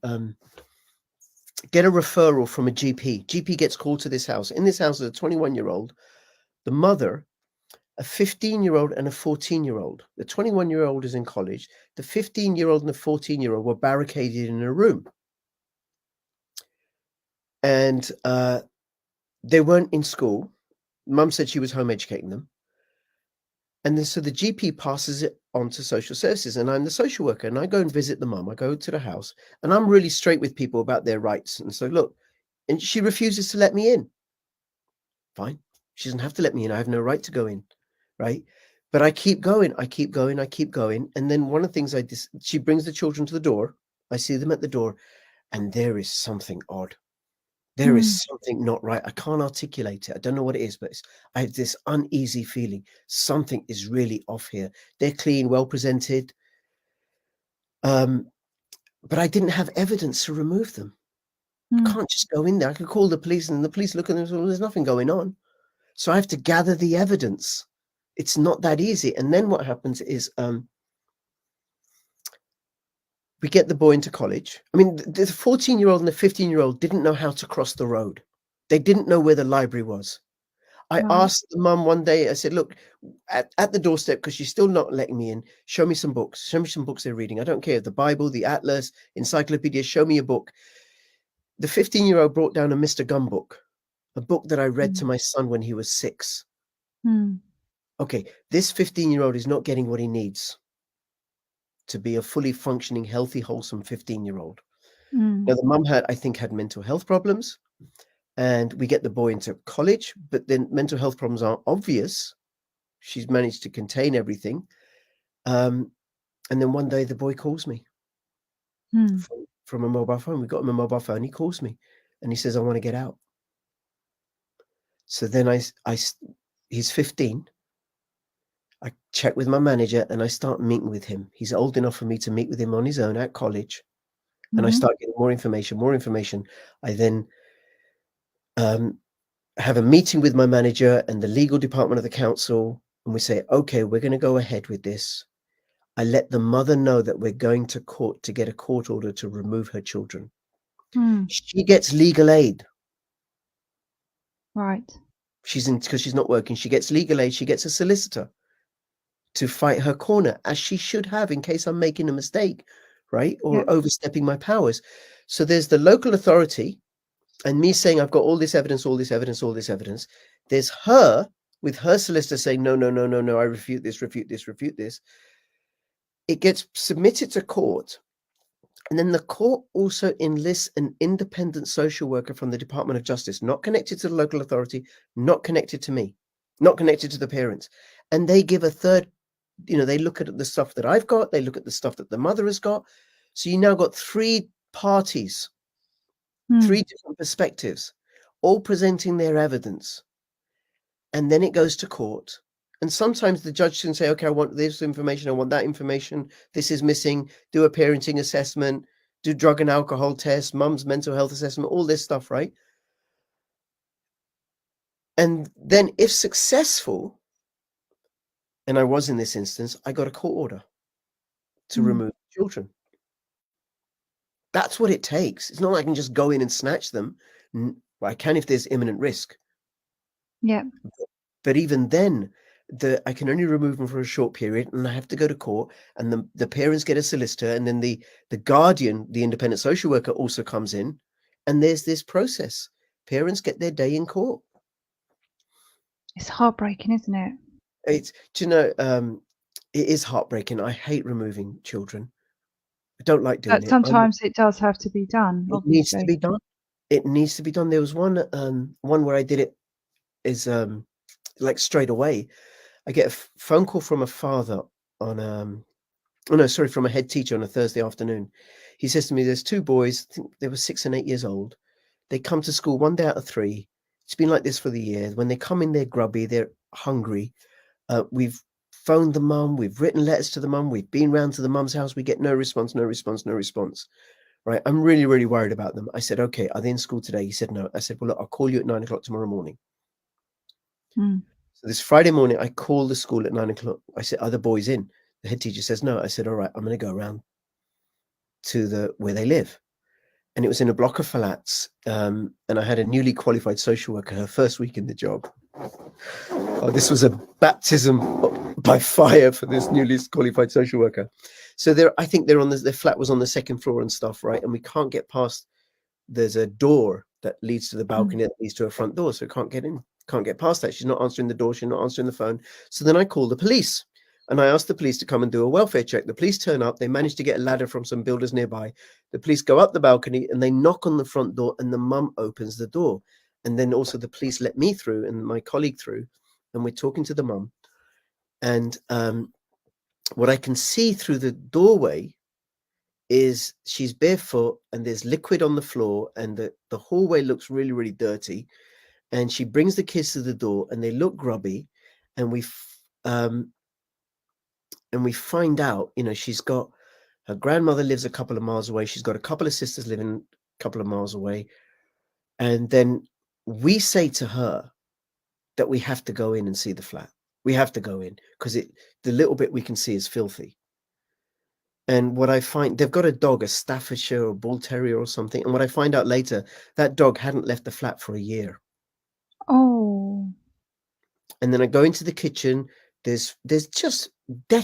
Get a referral from a GP. GP gets called to this house. In this house is a 21-year-old, the mother, a 15-year-old and a 14-year-old. The 21-year-old is in college. The 15-year-old and the 14-year-old were barricaded in a room. And they weren't in school. Mum said she was home educating them. And then so the GP passes it on to social services, and I'm the social worker, and I go and visit the mum. I go to the house, and I'm really straight with people about their rights. And so, look, and she refuses to let me in. Fine. She doesn't have to let me in. I have no right to go in, right? But I keep going. And then one of the things she brings the children to the door. I see them at the door, and there is something odd. There is something not right. I can't articulate it. I don't know what it is, but I have this uneasy feeling. Something is really off here. They're clean, well presented. But I didn't have evidence to remove them. I can't just go in there. I could call the police and the police look at them and say, well, there's nothing going on. So I have to gather the evidence. It's not that easy. And then what happens is we get the boy into college. I mean, the 14-year-old and the 15-year-old didn't know how to cross the road. They didn't know where the library was. I asked the mum one day, I said, look, at the doorstep, because she's still not letting me in, show me some books. Show me some books they're reading. I don't care. The Bible, the Atlas, encyclopedia, show me a book. The 15-year-old brought down a Mr. Gum book, a book that I read to my son when he was 6. Okay, this 15-year-old is not getting what he needs to be a fully functioning, healthy, wholesome 15-year-old. Now, the mum had mental health problems, and we get the boy into college, but then mental health problems aren't obvious. She's managed to contain everything. And then one day the boy calls me from a mobile phone. We got him a mobile phone. He calls me and he says, I want to get out. So then he's 15. I check with my manager and I start meeting with him. He's old enough for me to meet with him on his own at college. And I start getting more information. I then have a meeting with my manager and the legal department of the council. And we say, okay, we're going to go ahead with this. I let the mother know that we're going to court to get a court order to remove her children. She gets legal aid. Right. Because she's not working. She gets legal aid. She gets a solicitor to fight her corner, as she should have, in case I'm making a mistake, right? Or overstepping my powers. So there's the local authority and me saying, I've got all this evidence. There's her with her solicitor saying, no, I refute this. It gets submitted to court. And then the court also enlists an independent social worker from the Department of Justice, not connected to the local authority, not connected to me, not connected to the parents. And they give a third, they look at the stuff that I've got, they look at the stuff that the mother has got. So you now got three parties, three different perspectives, all presenting their evidence. And then it goes to court. And sometimes the judge can say, okay, I want this information, I want that information, this is missing, do a parenting assessment, do drug and alcohol tests, mum's mental health assessment, all this stuff, right? And then if successful, and I was in this instance, I got a court order to remove children. That's what it takes. It's not like I can just go in and snatch them. I can if there's imminent risk. Yeah. But even then, I can only remove them for a short period, and I have to go to court, and the parents get a solicitor, and then the guardian, the independent social worker, also comes in, and there's this process. Parents get their day in court. It's heartbreaking, isn't it? It is heartbreaking. I hate removing children. I don't like doing it. Sometimes it does have to be done. It needs to be done. It needs to be done. There was one where I did it is like straight away. I get a phone call from a father from a head teacher on a Thursday afternoon. He says to me, there's two boys, I think they were 6 and 8 years old. They come to school 1 day out of 3. It's been like this for the year. When they come in, they're grubby, they're hungry. We've phoned the mum, we've written letters to the mum, we've been round to the mum's house, we get no response. Right, I'm really, really worried about them. I said, okay, are they in school today? He said, no. I said, well, look, I'll call you at 9 o'clock tomorrow morning. So this Friday morning, I call the school at 9 o'clock. I said, are the boys in? The head teacher says, no. I said, all right, I'm going to go around to where they live. And it was in a block of flats. And I had a newly qualified social worker, her first week in the job. Oh, this was a baptism by fire for this newly qualified social worker. So I think their flat was on the second floor and stuff, right? And we can't get past, there's a door that leads to the balcony that leads to a front door. So can't get in, can't get past that. She's not answering the door. She's not answering the phone. So then I call the police and I asked the police to come and do a welfare check. The police turn up. They manage to get a ladder from some builders nearby. The police go up the balcony and they knock on the front door and the mum opens the door. And then also the police let me through and my colleague through, and we're talking to the mum. And what I can see through the doorway is she's barefoot and there's liquid on the floor and the hallway looks really, really dirty. And she brings the kids to the door and they look grubby. And we find out, she's got, her grandmother lives a couple of miles away. She's got a couple of sisters living a couple of miles away. And then we say to her that we have to go in and see the flat. We have to go in because the little bit we can see is filthy. And what I find, they've got a dog, a Staffordshire or Bull Terrier or something. And what I find out later, that dog hadn't left the flat for a year. Oh. And then I go into the kitchen. There's just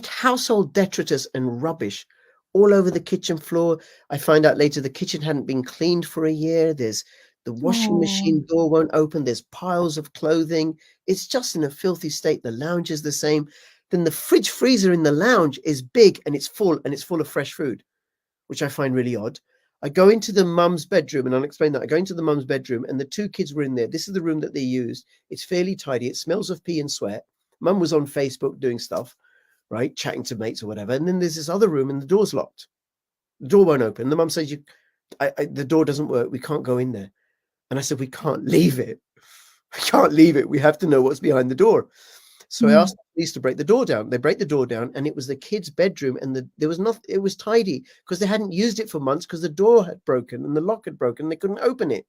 household detritus and rubbish all over the kitchen floor. I find out later the kitchen hadn't been cleaned for a year. There's the washing machine door won't open. There's piles of clothing. It's just in a filthy state. The lounge is the same. Then the fridge freezer in the lounge is big and it's full of fresh food, which I find really odd. I go into the mum's bedroom, and I'll explain that. I go into the mum's bedroom and the two kids were in there. This is the room that they used. It's fairly tidy. It smells of pee and sweat. Mum was on Facebook doing stuff, right? Chatting to mates or whatever. And then there's this other room and the door's locked. The door won't open. The mum says, the door doesn't work. We can't go in there. And I said, we can't leave it. We can't leave it. We have to know what's behind the door. So I asked the police to break the door down. They break the door down and it was the kids' bedroom, and there was nothing. It was tidy because they hadn't used it for months because the door had broken and the lock had broken. And they couldn't open it.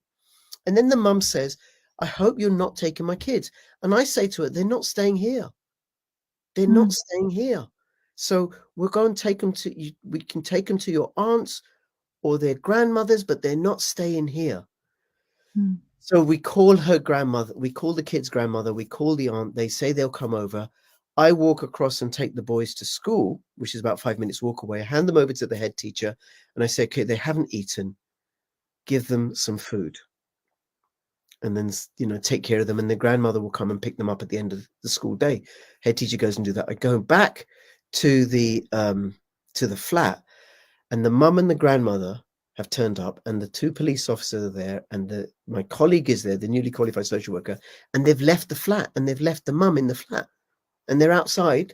And then the mum says, I hope you're not taking my kids. And I say to her, they're not staying here. They're not staying here. So we're going to take them we can take them to your aunts or their grandmothers, but they're not staying here. So we call her grandmother, we call the kid's grandmother, we call the aunt, they say they'll come over. I walk across and take the boys to school, which is about 5 minutes walk away. I hand them over to the head teacher and I say, okay, they haven't eaten. Give them some food. And then, take care of them. And the grandmother will come and pick them up at the end of the school day. Head teacher goes and do that. I go back to the flat and the mum and the grandmother have turned up, and the two police officers are there, and my colleague is there, the newly qualified social worker, and they've left the flat, and they've left the mum in the flat, and they're outside.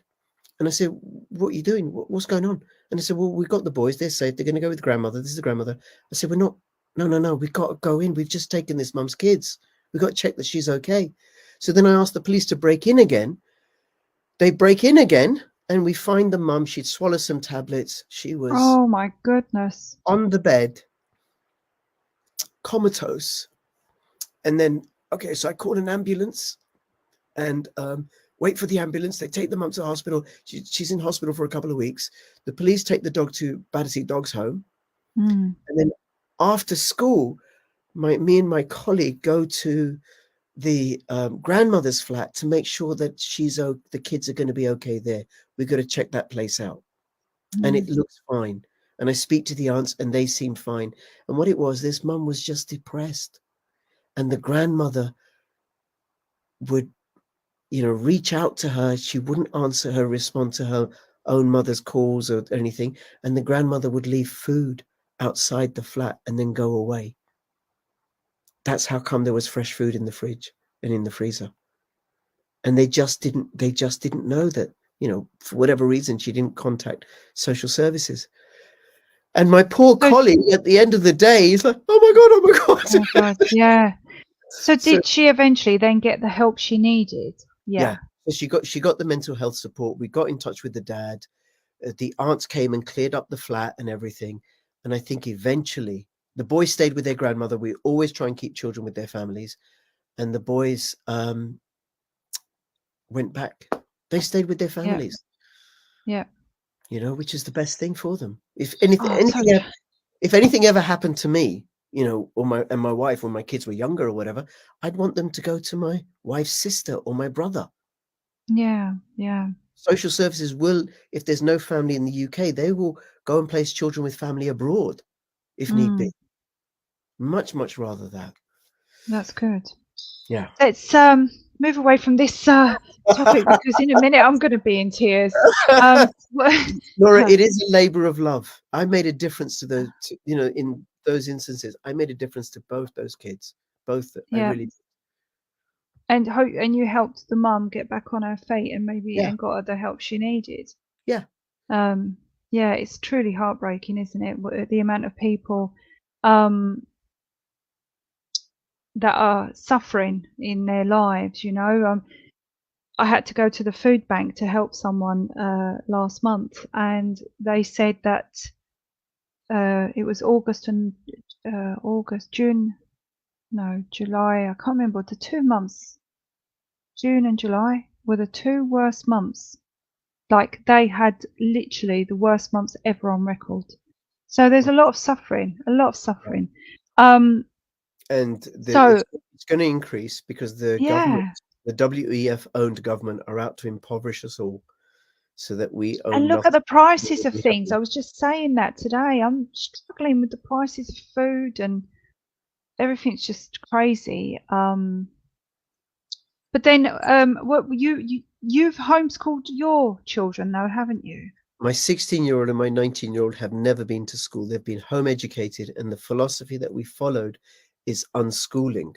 And I said, what are you doing? What's going on? And I said, well, we've got the boys. They're safe. They're going to go with grandmother. This is the grandmother. I said, we're not. No. We've got to go in. We've just taken this mum's kids. We've got to check that she's okay. So then I asked the police to break in again. They break in again, and we find the mum. She'd swallowed some tablets. She was Oh my goodness. on the bed, comatose. And then, okay, so I called an ambulance and wait for the ambulance. They take the mum to the hospital. She's in hospital for a couple of weeks. The police take the dog to Battersea Dogs Home. Mm. And then after school, me and my colleague go to the grandmother's flat to make sure that the kids are going to be okay there. We've got to check that place out. And it looks fine. And I speak to the aunts and they seem fine. And what it was, this mum was just depressed. And the grandmother would, reach out to her. She wouldn't answer her, respond to her own mother's calls or anything. And the grandmother would leave food outside the flat and then go away. That's how come there was fresh food in the fridge and in the freezer. And they just didn't know that, for whatever reason, she didn't contact social services. And my poor colleague at the end of the day, he's like, oh my God. Oh God, yeah. So did she eventually then get the help she needed? Yeah. So she got the mental health support. We got in touch with the dad. The aunts came and cleared up the flat and everything. And I think eventually the boys stayed with their grandmother. We always try and keep children with their families. And the boys went back. They stayed with their families. Yeah. Which is the best thing for them. If anything ever happened to me, or my wife, when my kids were younger or whatever, I'd want them to go to my wife's sister or my brother. Yeah. Social services will, if there's no family in the UK, they will go and place children with family abroad, if need be. Much, much rather that. That's good. Yeah. Let's move away from this topic because in a minute I'm going to be in tears. Laura, it is a labor of love. I made a difference to in those instances. I made a difference to both those kids. Both. Yeah. I really did. And you helped the mum get back on her feet and and got her the help she needed. Yeah. Yeah, it's truly heartbreaking, isn't it? The amount of people that are suffering in their lives, I had to go to the food bank to help someone last month, and they said that it was July. I can't remember. The 2 months, June and July, were the two worst months. Like, they had literally the worst months ever on record. So there's a lot of suffering. And it's going to increase because the government, the WEF-owned government, are out to impoverish us all, so that we own. And look at the prices of things. I was just saying that today. I'm struggling with the prices of food and everything's just crazy. But then, what you've homeschooled your children, though, haven't you? My 16-year-old and my 19-year-old have never been to school. They've been home educated, and the philosophy that we followed is unschooling,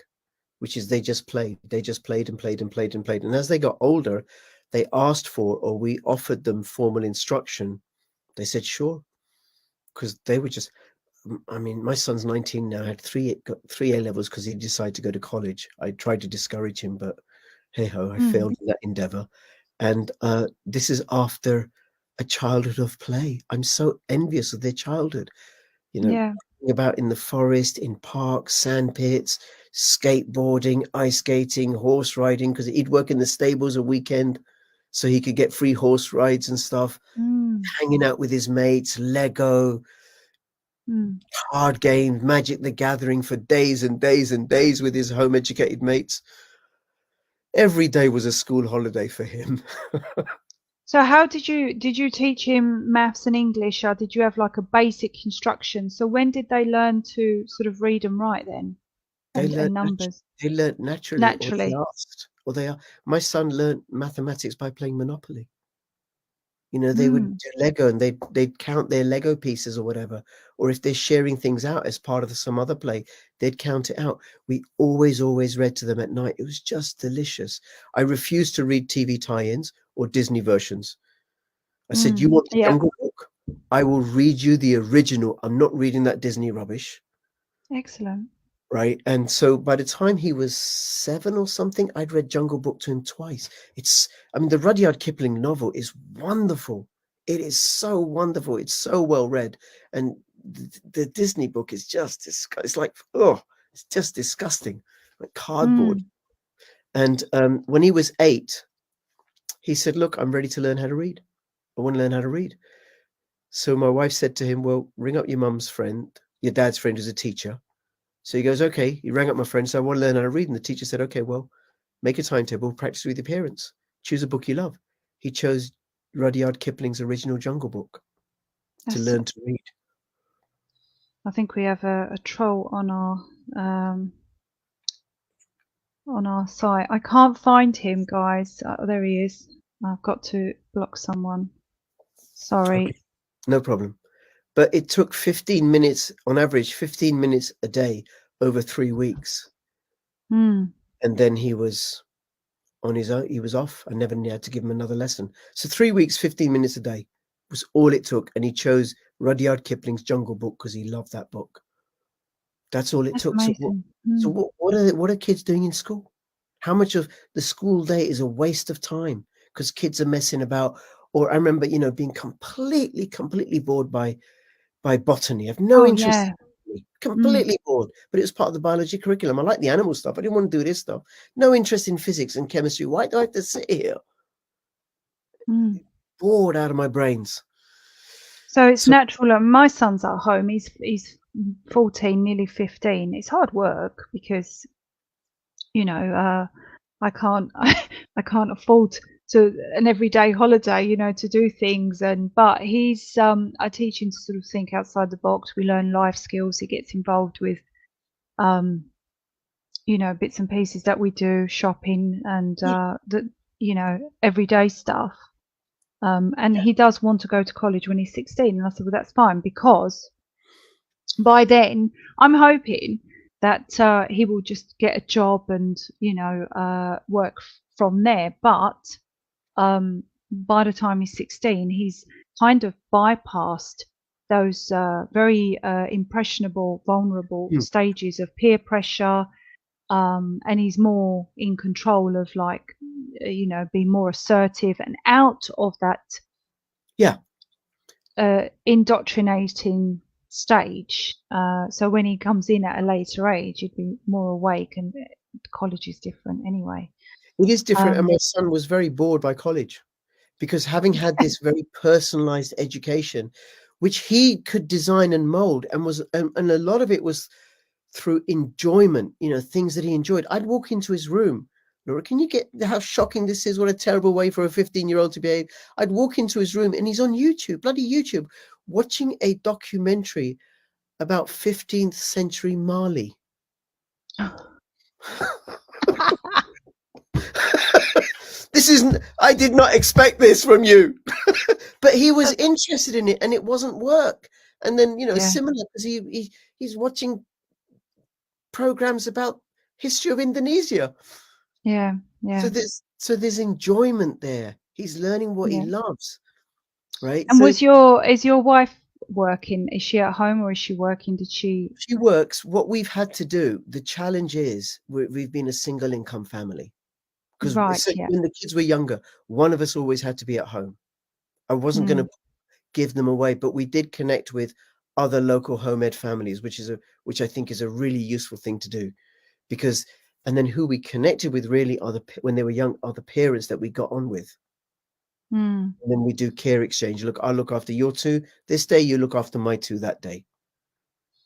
which is they just played and played. And as they got older, they asked for, or we offered them, formal instruction. They said sure, because they were just, my son's 19 now, had three A levels because he decided to go to college. I tried to discourage him, but hey ho, I failed in that endeavor. And this is after a childhood of play. I'm so envious of their childhood, about in the forest, in parks, sand pits, skateboarding, ice skating, horse riding, because he'd work in the stables a weekend so he could get free horse rides and stuff, hanging out with his mates, Lego, card games, Magic the Gathering for days and days and days with his home educated mates. Every day was a school holiday for him. So how did you teach him maths and English, or did you have like a basic instruction? So when did they learn to sort of read and write then? And numbers. They learned naturally. Or they are. My son learned mathematics by playing Monopoly. You know, they would do Lego, and they'd count their Lego pieces or whatever. Or if they're sharing things out as part of some other play, they'd count it out. We always read to them at night. It was just delicious. I refused to read TV tie-ins or Disney versions. I said, you want the Jungle Book? I will read you the original. I'm not reading that Disney rubbish. Excellent. Right. And so by the time he was 7 or something, I'd read Jungle Book to him twice. I mean, the Rudyard Kipling novel is wonderful. It is so wonderful. It's so well read. And the Disney book is just, it's like, it's just disgusting, like cardboard. And when he was 8, he said, look, I'm ready to learn how to read. I want to learn how to read. So my wife said to him, well, ring up your mum's friend, your dad's friend who's a teacher. So he goes, okay. He rang up my friend, so I want to learn how to read. And the teacher said, okay, well, make a timetable, practice with your parents. Choose a book you love. He chose Rudyard Kipling's original Jungle Book to learn to read. I think we have a troll on our site. I can't find him, guys. There he is. I've got to block someone. Sorry. Okay. No problem. But it took 15 minutes, on average, 15 minutes a day over 3 weeks. And then he was on his own. He was off. I never had to give him another lesson. So 3 weeks, 15 minutes a day was all it took. And he chose Rudyard Kipling's Jungle Book because he loved that book. That's all it took. So what are kids doing in school? How much of the school day is a waste of time because kids are messing about? Or I remember, being completely bored by botany. I have no interest. Completely bored. But it was part of the biology curriculum. I like the animal stuff. I didn't want to do this stuff. No interest in physics and chemistry. Why do I have to sit here? Bored out of my brains. So it's natural. My son's at home. He's 14, nearly 15. It's hard work because, I can't afford to an everyday holiday, to do things. But he's, I teach him to sort of think outside the box. We learn life skills. He gets involved with, bits and pieces that we do, shopping and, everyday stuff. And he does want to go to college when he's 16. And I said, well, that's fine, because by then I'm hoping that he will just get a job and, work from there. But by the time he's 16, he's kind of bypassed those very impressionable, vulnerable stages of peer pressure. And he's more in control of, being more assertive and out of that indoctrinating stage. So when he comes in at a later age, he'd be more awake, and college is different anyway. It is different. And my son was very bored by college because having had this very personalized education, which he could design and mold, and a lot of it was through enjoyment, things that he enjoyed. I'd walk into his room. Laura, can you get how shocking this is? What a terrible way for a 15-year-old to behave. I'd walk into his room and he's on YouTube, bloody YouTube, watching a documentary about 15th century Mali. I did not expect this from you. But he was interested in it, and it wasn't work. And then, similar, because he's watching programs about history of Indonesia. Yeah. So there's enjoyment there. He's learning what he loves, right? And is your wife working? Is she at home or is she working? She works. What we've had to do, the challenge is we've been a single income family, because when the kids were younger, one of us always had to be at home. I wasn't going to give them away, but we did connect with other local home ed families, which I think is a really useful thing to do, and then who we connected with really when they were young are the parents that we got on with. And then we do care exchange. Look, I'll look after your 2 this day, you look after my 2 that day.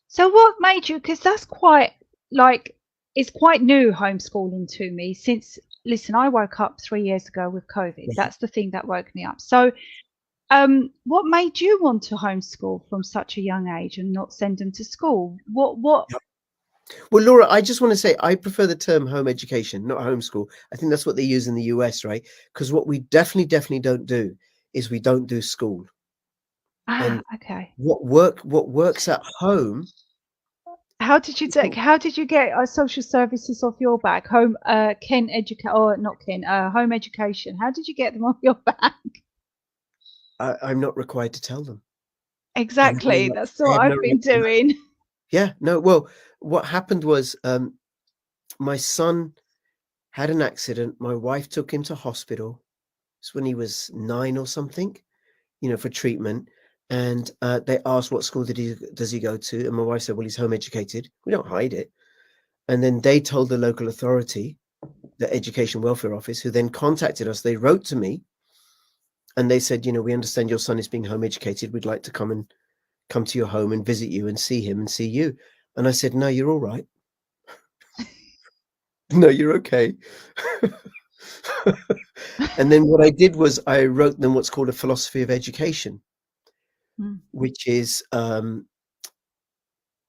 So what made you, because that's quite it's quite new homeschooling to me since, listen, I woke up 3 years ago with COVID. That's the thing that woke me up. So what made you want to homeschool from such a young age and not send them to school? What? Yep. Well, Laura, I just want to say I prefer the term home education, not homeschool. I think that's what they use in the US, right? Because what we definitely don't do is we don't do school. Ah, And okay. what works at home. How did you get social services off your back? Home Ken educate or not Ken home education. How did you get them off your back? I'm not required to tell them. Exactly. That's I what have no I've been right to know. doing. Yeah, no. Well, what happened was my son had an accident. My wife took him to hospital. It's when he was 9 or something, for treatment. And they asked what school does he go to, and my wife said, well, he's home educated. We don't hide it. And then they told the local authority, the Education Welfare Office, who then contacted us. They wrote to me and they said, we understand your son is being home educated. We'd like to come to your home and visit you and see him and see you. And I said, no, you're all right. No, you're okay. And then what I did was I wrote them what's called a philosophy of education, which is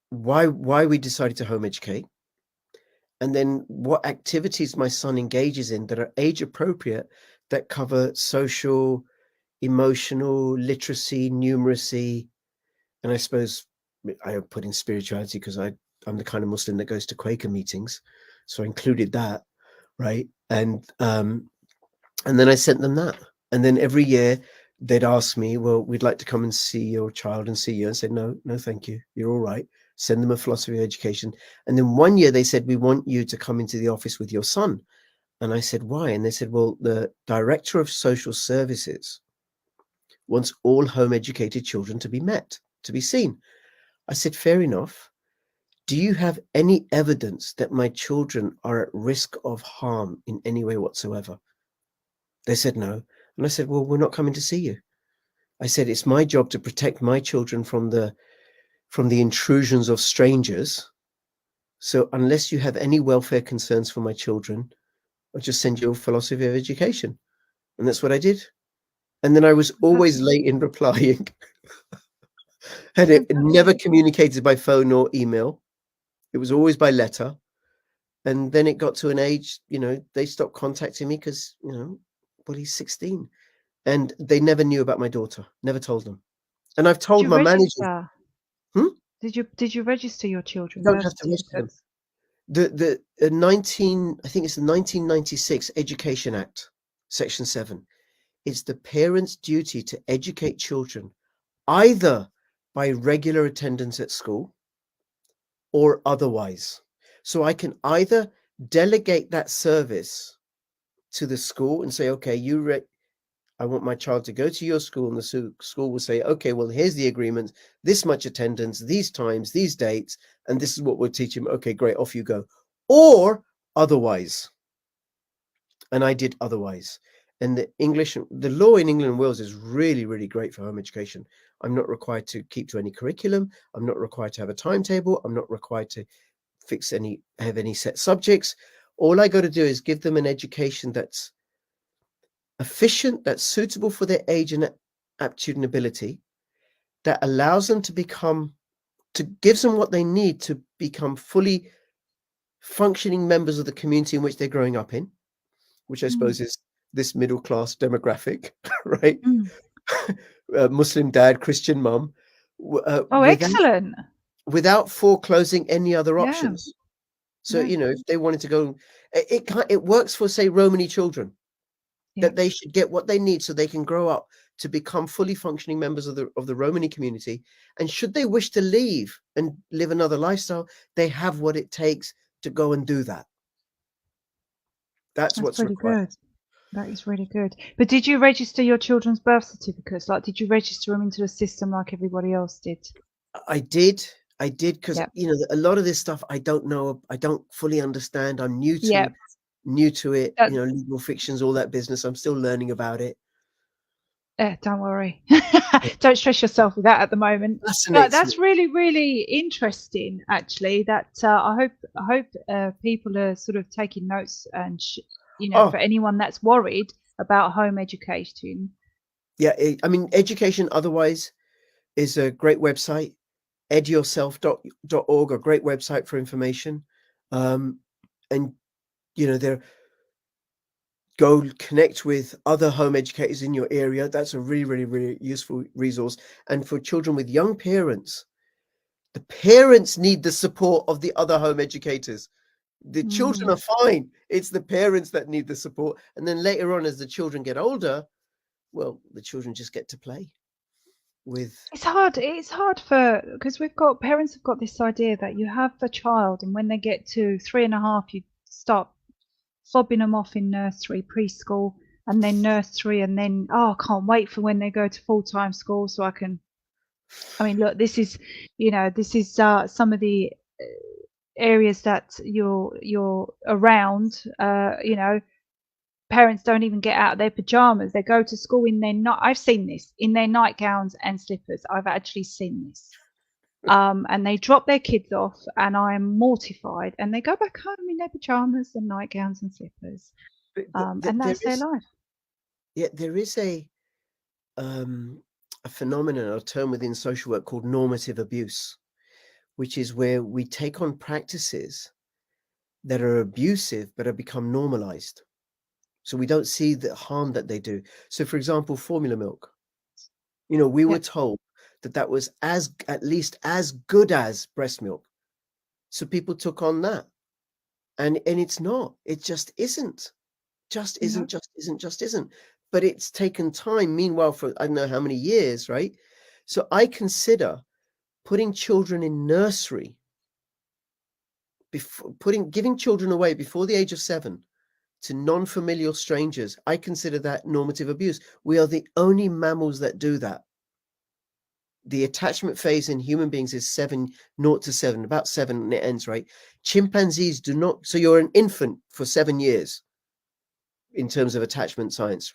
why we decided to home educate, and then what activities my son engages in that are age appropriate, that cover social, emotional, literacy, numeracy, and I suppose I put in spirituality because I'm the kind of Muslim that goes to Quaker meetings, so I included that, right? And then I sent them that, and then every year they'd ask me, well, we'd like to come and see your child and see you. I said, no, thank you, you're all right. Send them a philosophy of education. And then one year they said, we want you to come into the office with your son. And I said, why? And they said, well, the director of social services wants all home educated children to be met, to be seen. I said, fair enough. Do you have any evidence that my children are at risk of harm in any way whatsoever? They said no. And I said, well, we're not coming to see you. I said, it's my job to protect my children from the intrusions of strangers. So unless you have any welfare concerns for my children, I'll just send you a philosophy of education. And that's what I did. And then I was always late in replying. And it never communicated by phone or email. It was always by letter. And then it got to an age, they stopped contacting me because, well, he's 16. And they never knew about my daughter, never told them. And I've told my manager. Did you register your children? You don't have to register them. The 1996 Education Act, Section 7. It's the parent's duty to educate children either by regular attendance at school or otherwise. So I can either delegate that service to the school and say, okay, I want my child to go to your school, and the school will say, okay, well, here's the agreement, this much attendance, these times, these dates, and this is what we'll teach him. Okay, great, off you go. Or otherwise. And I did otherwise. And the law in England and Wales is really, really great for home education. I'm not required to keep to any curriculum. I'm not required to have a timetable. I'm not required to have any set subjects. All I got to do is give them an education that's efficient, that's suitable for their age and aptitude and ability, that allows them to gives them what they need to become fully functioning members of the community in which they're growing up in, which I suppose is this middle class demographic, right? Muslim dad, Christian mum. Excellent. Without foreclosing any other options. So, if they wanted to go, it works for, say, Romani children. That they should get what they need so they can grow up to become fully functioning members of the Romani community. And should they wish to leave and live another lifestyle, they have what it takes to go and do that. That's what's required. Good. That is really good. But did you register your children's birth certificates? Like, did you register them into the system like everybody else did? I did because a lot of this stuff I don't know. I don't fully understand. I'm new to it. Legal fictions, all that business. I'm still learning about it. Don't worry. Don't stress yourself with that at the moment. But that's really, really interesting, actually. That I hope people are sort of taking notes, and for anyone that's worried about home education. Yeah, I mean, education otherwise is a great website. edyourself.org, a great website for information. And there, go connect with other home educators in your area. That's a really, really, really useful resource. And for children with young parents, the parents need the support of the other home educators. The children are fine. It's the parents that need the support. And then later on, as the children get older, well, the children just get to play with. It's hard because parents have got this idea that you have the child, and when they get to 3.5, you start fobbing them off in nursery, preschool, and then nursery, and then, oh, I can't wait for when they go to full-time school so I mean, look, this is some of the areas that you're around. Parents don't even get out of their pajamas. They go to school in I've seen this, in their nightgowns and slippers. I've actually seen this. And they drop their kids off, and I am mortified. And they go back home in their pajamas and nightgowns and slippers. And that's their life. Yeah, there is a phenomenon, a term within social work called normative abuse, which is where we take on practices that are abusive but have become normalized. So we don't see the harm that they do. So, for example, formula milk. We were told that was at least as good as breast milk. So people took on that. And it's not. It just isn't. Just isn't. But it's taken time, meanwhile, for I don't know how many years, right? So I consider putting children in nursery, giving children away before the age of 7 to non-familial strangers. I consider that normative abuse. We are the only mammals that do that. The attachment phase in human beings is 0 to 7, about 7, and it ends, right? Chimpanzees do not. So you're an infant for 7 years in terms of attachment science.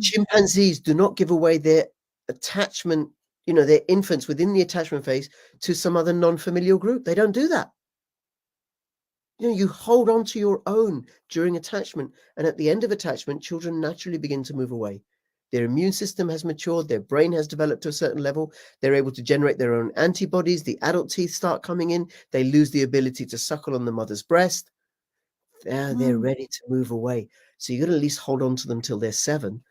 Chimpanzees do not give away their attachment, their infants within the attachment phase to some other non-familial group. They don't do that. You hold on to your own during attachment, and at the end of attachment, children naturally begin to move away. Their immune system has matured, their brain has developed to a certain level, they're able to generate their own antibodies, the adult teeth start coming in, they lose the ability to suckle on the mother's breast. They're ready to move away. So you've got to at least hold on to them till they're 7.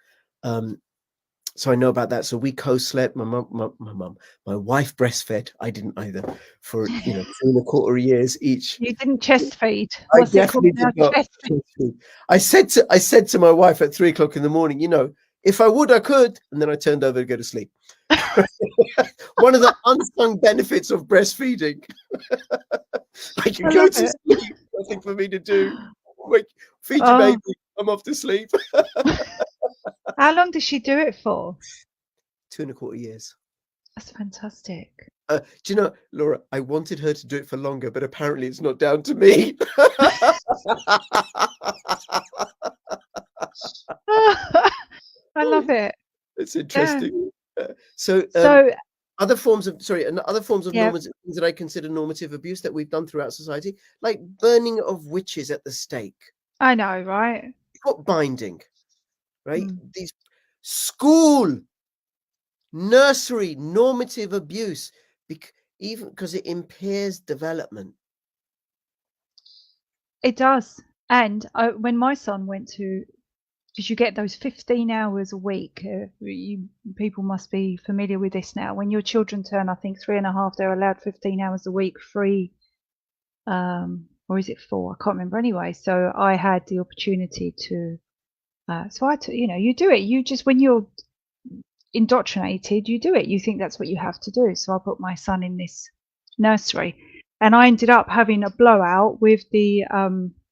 So I know about that. So we co-slept. My wife breastfed. I didn't either for 3.25 years each. You didn't chest feed. I definitely did not chest feed. I said to my wife at 3:00 in the morning, if I would, I could. And then I turned over to go to sleep. One of the unsung benefits of breastfeeding. I can go to sleep. Nothing for me to do. Wait, feed your baby. I'm off to sleep. How long did she do it for? 2.25 years. That's fantastic. Do you know, Laura, I wanted her to do it for longer, but apparently it's not down to me. I love it. It's interesting. So other forms of normative things that I consider normative abuse that we've done throughout society, like burning of witches at the stake. I know, right? Foot binding, right? These school, nursery, normative abuse, even because it impairs development. It does. And when my son went to, because you get those 15 hours a week, people must be familiar with this now. When your children turn, I think 3.5, they're allowed 15 hours a week free. Or is it 4? I can't remember anyway. So I had the opportunity to, you do it. You just, when you're indoctrinated, you do it. You think that's what you have to do. So I put my son in this nursery, and I ended up having a blowout with the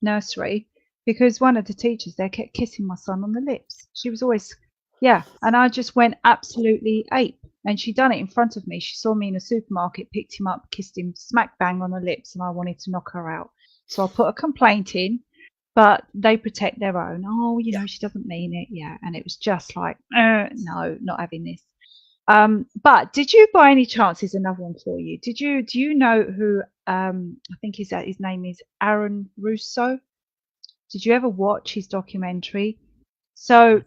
nursery because one of the teachers there kept kissing my son on the lips. She was always, and I just went absolutely ape. And she done it in front of me. She saw me in a supermarket, picked him up, kissed him smack bang on the lips, and I wanted to knock her out. So I put a complaint in, but they protect their own. Oh, she doesn't mean it. Yeah. And it was just like, no, not having this. But did you, by any chance, is another one for you? Do you know who, I think his name is Aaron Russo? Did you ever watch his documentary? So,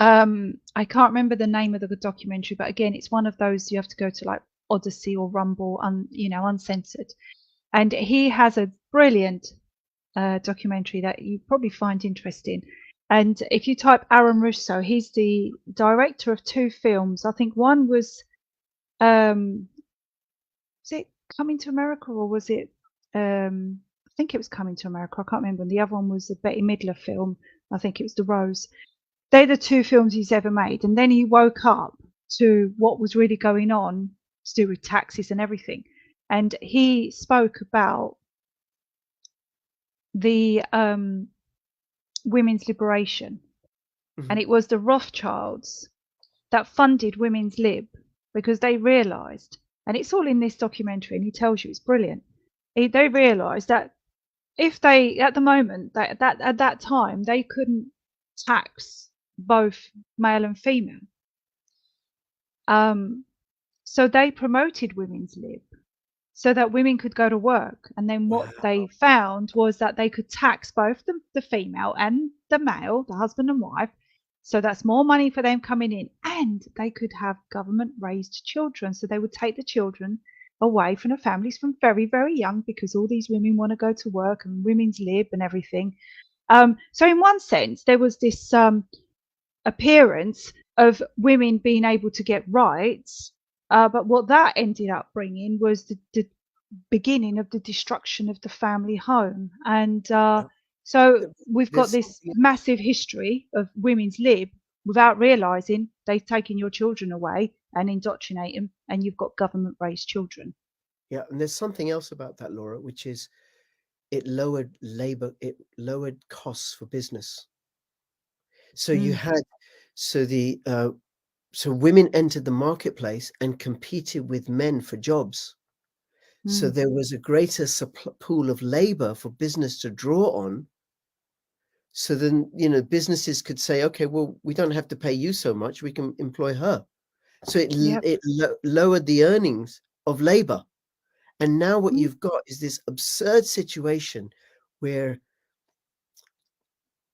I can't remember the name of the documentary, but again, it's one of those you have to go to like Odyssey or Rumble, uncensored. And he has a brilliant documentary that you probably find interesting. And if you type Aaron Russo, he's the director of 2 films. I think one was it Coming to America, or was it I think it was Coming to America. I can't remember. And the other one was a Betty Midler film. I think it was The Rose. They're the 2 films he's ever made. And then he woke up to what was really going on to do with taxes and everything. And he spoke about the women's liberation. And it was the Rothschilds that funded Women's Lib because they realised, and it's all in this documentary, and he tells you it's brilliant. They realised that if they, at the moment, that at that time, they couldn't tax both male and female. So they promoted Women's Lib so that women could go to work. And then what they found was that they could tax both the female and the male, the husband and wife. So that's more money for them coming in, and they could have government raised children. So they would take the children away from the families from very, very young, because all these women want to go to work, and Women's Lib and everything. So in one sense, there was this appearance of women being able to get rights. But what that ended up bringing was the beginning of the destruction of the family home. And so we've got this massive history of Women's Lib without realising they've taken your children away and indoctrinate them, and you've got government-raised children. Yeah, and there's something else about that, Laura, which is it lowered costs for business. So you had, so women entered the marketplace and competed with men for jobs. So there was a greater pool of labor for business to draw on. So then, businesses could say, okay, well, we don't have to pay you so much. We can employ her. So it lowered the earnings of labor. And now what you've got is this absurd situation where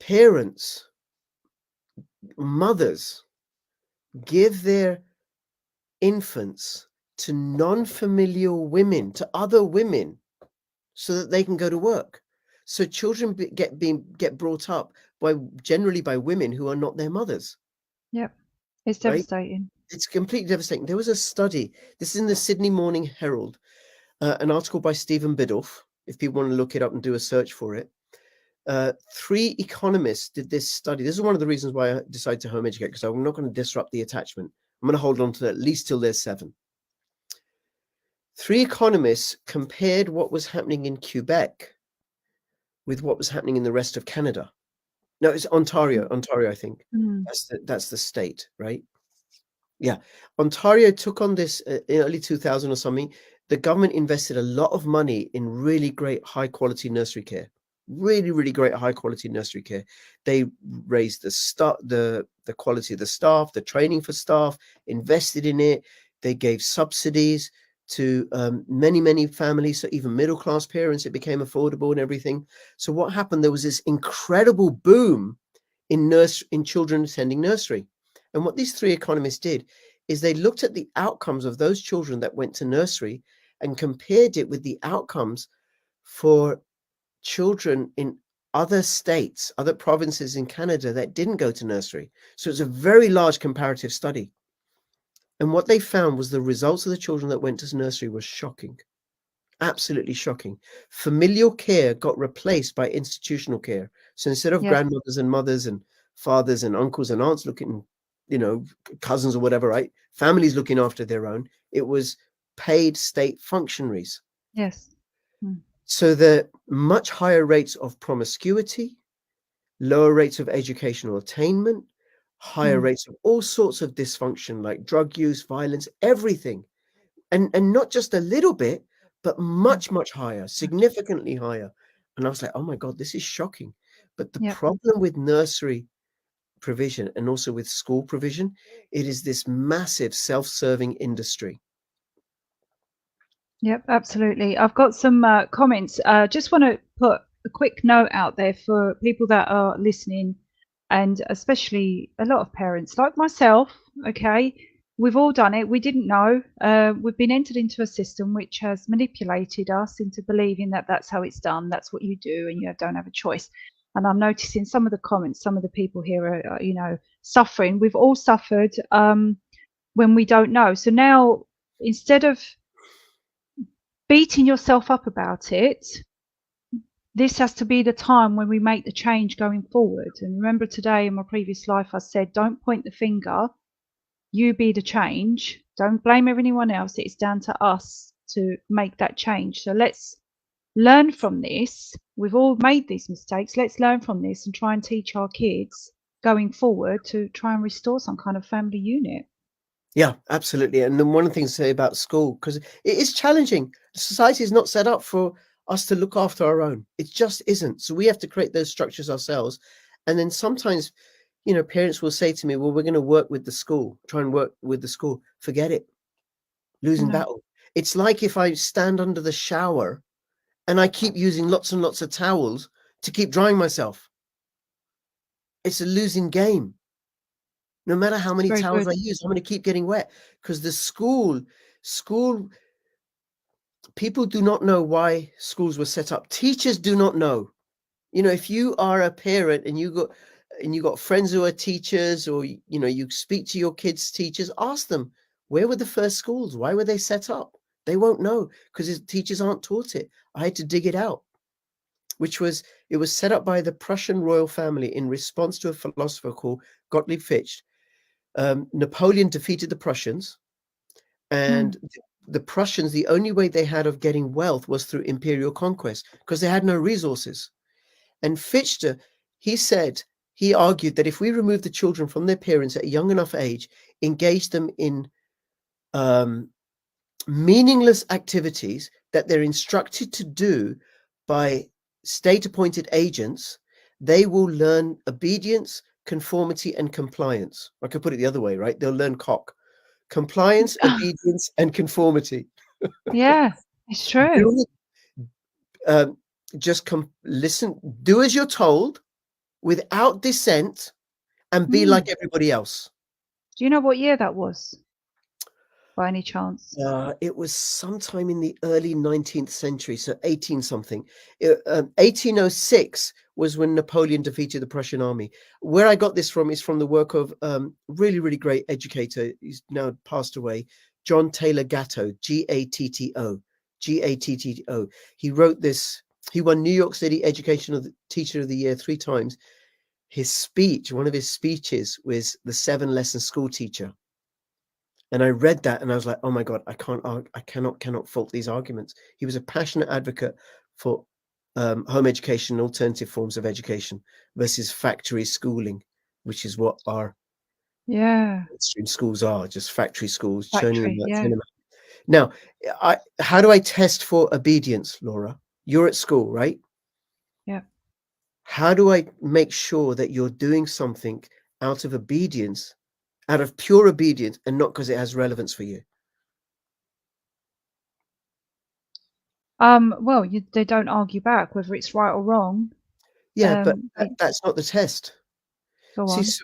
parents, mothers, give their infants to non-familial women, to other women, so that they can go to work. So children get brought up generally by women who are not their mothers. Yep, it's devastating. Right? It's completely devastating. There was a study. This is in the Sydney Morning Herald, an article by Stephen Biddulph. If people want to look it up and do a search for it, 3 economists did this study. This is one of the reasons why I decided to home educate, because I'm not going to disrupt the attachment. I'm going to hold on to it at least till there's 7. 3 economists compared what was happening in Quebec with what was happening in the rest of Canada. No, it's Ontario, I think. That's the state, right? Yeah. Ontario took on this in early 2000 or something. The government invested a lot of money in really great high quality nursery care. Really, really great high quality nursery care. They raised the quality of the staff, the training for staff, invested in it. They gave subsidies to many families, so even middle class parents, it became affordable and everything. So what happened? There was this incredible boom in children attending nursery. And what these 3 economists did is they looked at the outcomes of those children that went to nursery and compared it with the outcomes for children in other states, other provinces in Canada that didn't go to nursery. So it's a very large comparative study. And what they found was the results of the children that went to nursery was shocking, absolutely shocking. Familial care got replaced by institutional care. So instead of grandmothers and mothers and fathers and uncles and aunts looking, cousins or whatever, right? Families looking after their own, it was paid state functionaries. Yes. So the much higher rates of promiscuity, lower rates of educational attainment, higher rates of all sorts of dysfunction like drug use, violence, everything. And not just a little bit, but much higher, significantly higher. And I was like, oh my God, this is shocking. But the problem with nursery provision and also with school provision, it is this massive self-serving industry. Yep, absolutely. I've got some comments. Just want to put a quick note out there for people that are listening, and especially a lot of parents like myself. Okay, we've all done it. We didn't know. We've been entered into a system which has manipulated us into believing that that's how it's done. That's what you do, and you don't have a choice. And I'm noticing some of the comments, some of the people here are, suffering. We've all suffered when we don't know. So now, instead of beating yourself up about it, this has to be the time when we make the change going forward. And remember, today in my previous life, I said, don't point the finger. You be the change. Don't blame anyone else. It's down to us to make that change. So let's learn from this. We've all made these mistakes. Let's learn from this and try and teach our kids going forward to try and restore some kind of family unit. Yeah, absolutely. And then one of the things to say about school, because it is challenging. Society is not set up for us to look after our own. It just isn't. So we have to create those structures ourselves. And then sometimes, parents will say to me, well, we're going to work with the school, try and work with the school. Forget it. Losing battle. It's like if I stand under the shower and I keep using lots and lots of towels to keep drying myself. It's a losing game. No matter how many towels I use, I'm going to keep getting wet, because the school, people do not know why schools were set up. Teachers do not know. If you are a parent and you got friends who are teachers, or you speak to your kids' teachers, ask them, where were the first schools? Why were they set up? They won't know, because teachers aren't taught it. I had to dig it out. It was set up by the Prussian royal family in response to a philosopher called Gottlieb Fichte. Napoleon defeated the Prussians, and the Prussians, the only way they had of getting wealth was through imperial conquest, because they had no resources. And Fichte, he argued that if we remove the children from their parents at a young enough age, engage them in meaningless activities that they're instructed to do by state-appointed agents, they will learn obedience, conformity, and compliance. I could put it the other way, right? They'll learn compliance, obedience, and conformity. Yeah, it's true. Just listen, do as you're told without dissent, and be like everybody else. Do you know what year that was, by any chance? It was sometime in the early 19th century, so 18-something. 1806 was when Napoleon defeated the Prussian army. Where I got this from is from the work of really, really great educator. He's now passed away, John Taylor Gatto, Gatto. He wrote this. He won New York City Teacher of the Year 3 times. One of his speeches was the 7-lesson school teacher. And I read that and I was like, oh my God, I cannot fault these arguments. He was a passionate advocate for home education and alternative forms of education versus factory schooling, which is what our mainstream schools are, just factory schools, churning them out. Now, how do I test for obedience, Laura? You're at school, right? Yeah. How do I make sure that you're doing something out of obedience, out of pure obedience, and not because it has relevance for you? Well, they don't argue back whether it's right or wrong. Yeah, but that's not the test. Go on. See,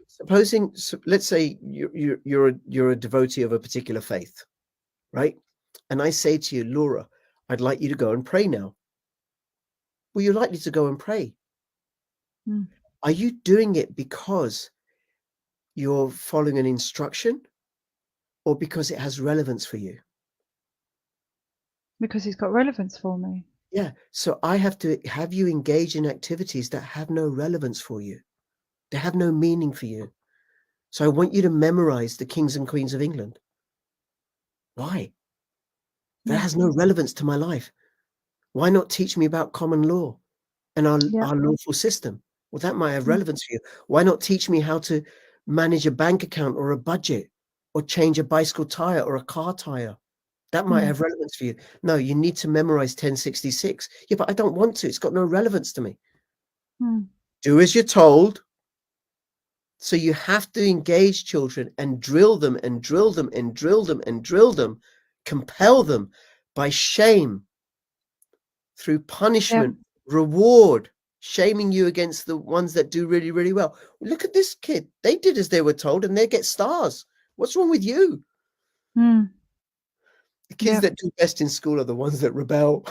let's say you're a devotee of a particular faith, right? And I say to you, Laura, I'd like you to go and pray now. Well, you're likely to go and pray. Are you doing it because you're following an instruction, or because it has relevance for you? Because it's got relevance for me. Yeah. So I have to have you engage in activities that have no relevance for you. They have no meaning for you. So I want you to memorize the kings and queens of England. Why? That has no relevance to my life. Why not teach me about common law and our lawful system? Well, that might have relevance for you. Why not teach me how to manage a bank account or a budget, or change a bicycle tire or a car tire? That might have relevance for you. No, you need to memorize 1066. Yeah, but I don't want to. It's got no relevance to me. Do as you're told. So you have to engage children and drill them and drill them and drill them and drill them, compel them by shame, through punishment, reward, shaming you against the ones that do really, really well. Look at this kid. They did as they were told and they get stars. What's wrong with you? Mm. The kids Yeah, that do best in school are the ones that rebel.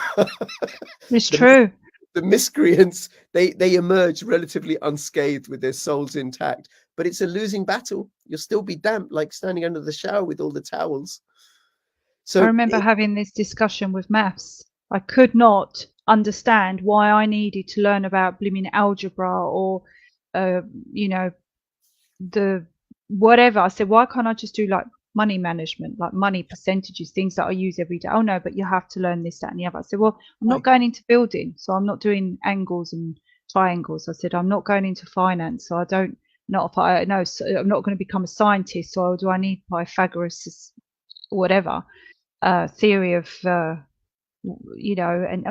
it's the, true. the miscreants, they emerge relatively unscathed with their souls intact. But it's a losing battle. You'll still be damp, like standing under the shower with all the towels. I So remember having this discussion with maths. I could not understand why I needed to learn about blooming algebra or, uh, you know, the whatever. I said, why can't I just do like money management, like money percentages, things that I use every day? Oh no, but you have to learn this, that, and the other. I said, well, I'm not right, going into building, so I'm not doing angles and triangles. I said, I'm not going into finance, so I don't. Not if I know, so I'm not going to become a scientist. So do I need Pythagoras, whatever, theory of, and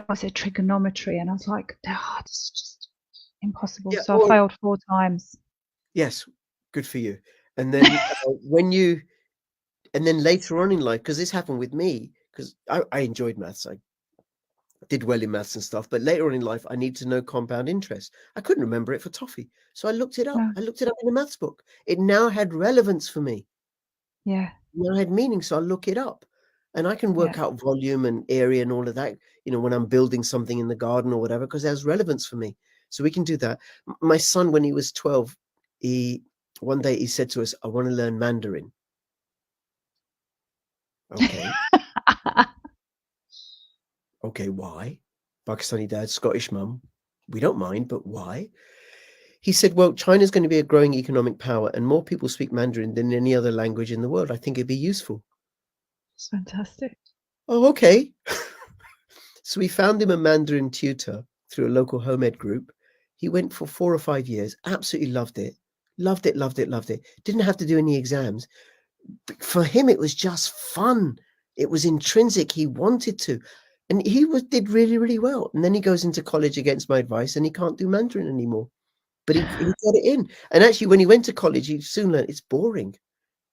I said trigonometry, and I was like, oh, this is just impossible. yeah, So I or failed 4 times. yes, good for you. And then and then later on in life, because this happened with me, because I enjoyed maths, I did well in maths and stuff, but later on in life, I need to know compound interest. I couldn't remember it for toffee, so I looked it up. No, I looked it up in a maths book. It now had relevance for me. yeah, Now had meaning, so I look it up, and I can yeah. work out volume and area and all of that. When I'm building something in the garden or whatever, because it has relevance for me. So we can do that. My son, when he was 12, one day he said to us, "I want to learn Mandarin." Okay, okay, why? Pakistani dad, Scottish mum. We don't mind, but why? He said, "Well, China's going to be a growing economic power, and more people speak Mandarin than any other language in the world. I think it'd be useful." It's fantastic. Oh, okay. So we found him a Mandarin tutor through a local home ed group. He went for 4 or 5 years, absolutely loved it. Loved it, loved it, loved it. Didn't have to do any exams. For him, it was just fun. It was intrinsic. He wanted to. And did really, really well. And then he goes into college against my advice and he can't do Mandarin anymore. But he got it in. And actually, when he went to college, he soon learned it's boring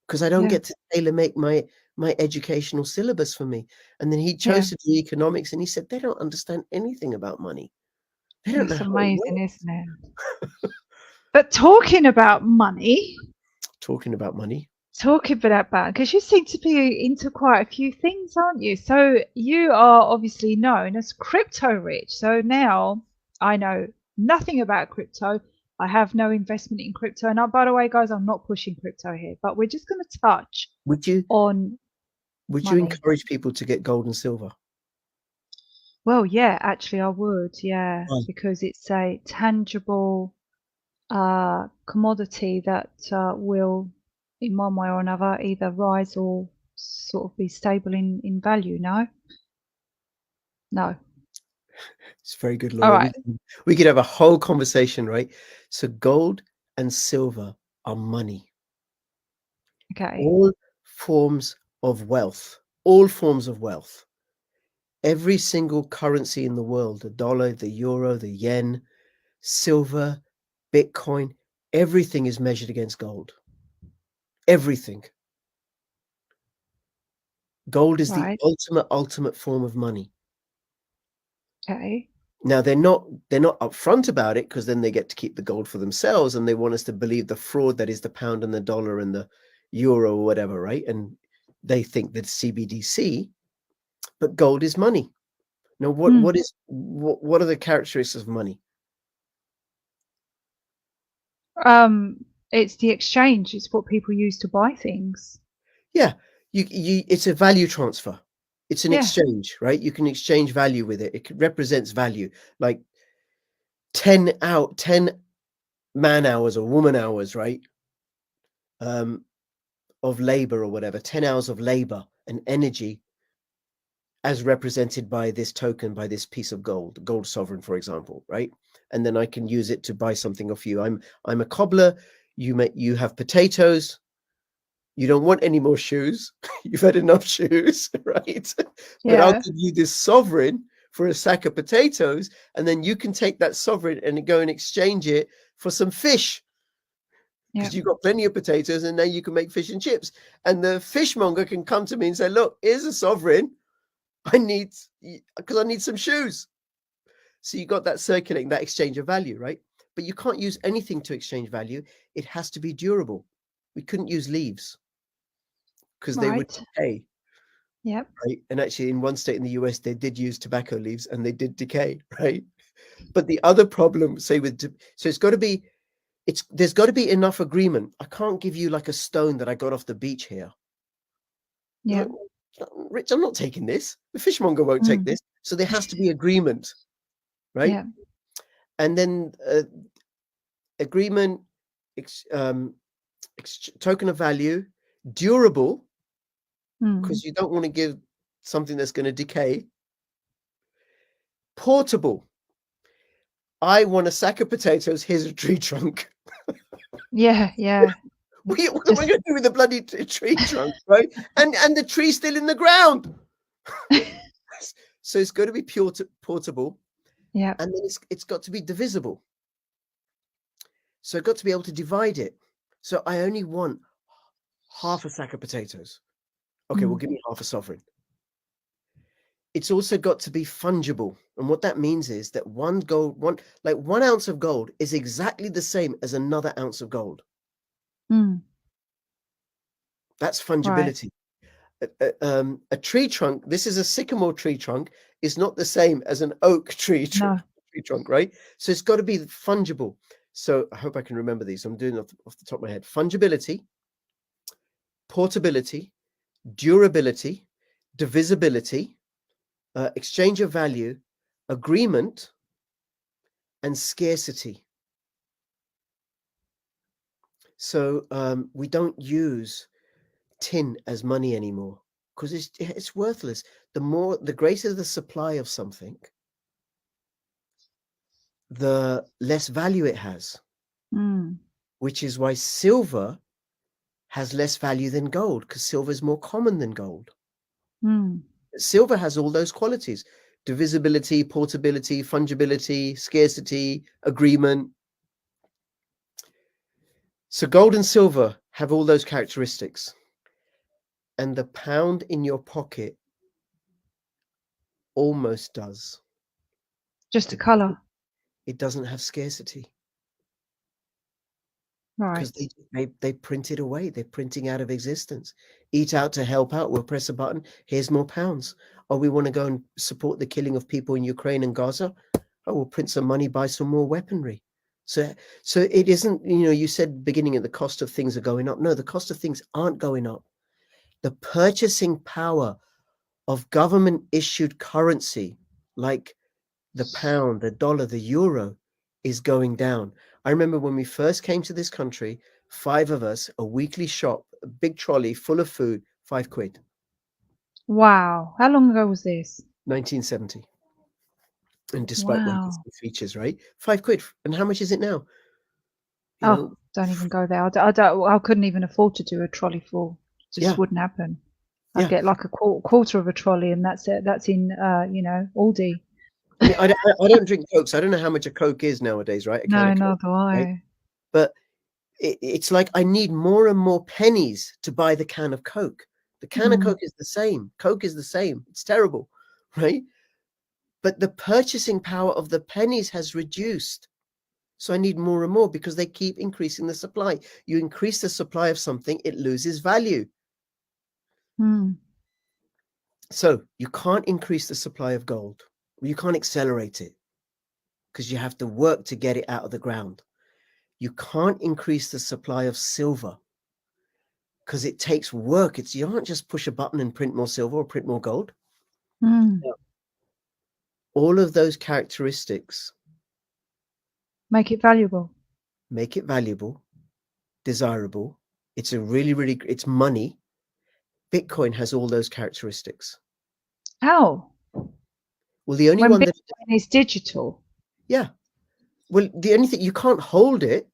because I don't Yeah, get to tailor make my educational syllabus for me. And then he yeah. chose to do economics, and he said they don't understand anything about money. They don't know It's how it amazing, works. isn't it? But talking about money, Talking about money. because you seem to be into quite a few things, aren't you? So you are obviously known as crypto rich. So now I know nothing about crypto. I have no investment in crypto. And by the way, guys, I'm not pushing crypto here, but we're just going to touch Would you on would you money. encourage people to get gold and silver? Well, yeah, actually, I would, yeah, Why? because it's a tangible commodity that will, in one way or another, either rise or sort of be stable in value. No, no. It's very good, All Laura. right. We could have a whole conversation, right? So gold and silver are money. Okay. All forms of wealth. All forms of wealth. Every single currency in the world, the dollar, the euro, the yen, silver, Bitcoin, everything is measured against gold. Everything. Gold is the Right. ultimate form of money. Okay. Now they're not upfront about it because then they get to keep the gold for themselves and they want us to believe the fraud that is the pound and the dollar and the euro or whatever, right? And they think that CBDC, but gold is money. Now Hmm. what are the characteristics of money? It's the exchange. It's what people use to buy things. Yeah, it's a value transfer. It's an Yeah. exchange, right? You can exchange value with it. It represents value. Like 10 man hours or woman hours, right? Of labor or whatever, 10 hours of labor and energy as represented by this token, by this piece of gold sovereign, for example, right? And then I can use it to buy something off you. I'm a cobbler. You have potatoes. You don't want any more shoes. You've had enough shoes, right? But I'll Yeah. give you this sovereign for a sack of potatoes, and then you can take that sovereign and go and exchange it for some fish Yeah. because you've got plenty of potatoes, and now you can make fish and chips. And the fishmonger can come to me and say, "Look, here's a sovereign. I need some shoes." So you got that circulating, that exchange of value, right? But you can't use anything to exchange value. It has to be durable. We couldn't use leaves. because they would Right. decay. Yep. Right. And actually, in one state in the US, they did use tobacco leaves and they did decay. Right. But the other problem, say so it's got to be, there's got to be enough agreement. I can't give you like a stone that I got off the beach here. Yeah. Like, Rich, I'm not taking this. The fishmonger won't take this. So there has to be agreement. Right. Yeah. And then agreement, token of value, durable, because you don't want to give something that's going to decay. Portable. I want a sack of potatoes. Here's a tree trunk. Yeah. Yeah. What am I going to do with the bloody tree trunk, right? And the tree's still in the ground. So it's got to be portable. Yeah. And then it's got to be divisible. So I've got to be able to divide it. So I only want half a sack of potatoes. Okay, well, give me half a sovereign. It's also got to be fungible. And what that means is that one ounce of gold is exactly the same as another ounce of gold. That's fungibility. Right. A tree trunk, this is a sycamore tree trunk, is not the same as an oak tree trunk, right? So it's got to be fungible. So I hope I can remember these. I'm doing it off the top of my head. Fungibility, portability, durability, divisibility, exchange of value, agreement, and scarcity. So we don't use tin as money anymore because it's worthless. The greater the supply of something, the less value it has, which is why silver has less value than gold, because silver is more common than gold. Silver has all those qualities: divisibility, portability, fungibility, scarcity, agreement. So gold and silver have all those characteristics. And the pound in your pocket almost does. Just a color. It doesn't have scarcity. Right. Because they print it away. They're printing out of existence. Eat out to help out. We'll press a button. Here's more pounds. Oh, we want to go and support the killing of people in Ukraine and Gaza. Oh, we'll print some money, buy some more weaponry. So it isn't, you said beginning at the cost of things are going up. No, the cost of things aren't going up. The purchasing power of government issued currency, like the pound, the dollar, the euro, is going down. I remember when we first came to this country, 5 of us, a weekly shop, a big trolley full of food, £5. Wow. How long ago was this? 1970. And despite wages and features, right? £5. And how much is it now? Don't even go there. I couldn't even afford to do a trolley full. Just wouldn't happen. I'd get like a quarter of a trolley, and that's it. That's in Aldi. I mean, I don't drink Coke, so I don't know how much a Coke is nowadays, right? No, nor do I. Right? But it's like I need more and more pennies to buy the can of Coke. The can of Coke is the same. Coke is the same. It's terrible, right? But the purchasing power of the pennies has reduced. So I need more and more because they keep increasing the supply. You increase the supply of something, it loses value. So you can't increase the supply of gold. You can't accelerate it because you have to work to get it out of the ground. You can't increase the supply of silver because it takes work. You can't just push a button and print more silver or print more gold. All of those characteristics make it valuable, desirable. It's it's money. Bitcoin has all those characteristics. How? Well, the only one Bitcoin is digital. Yeah. Well, the only thing, you can't hold it,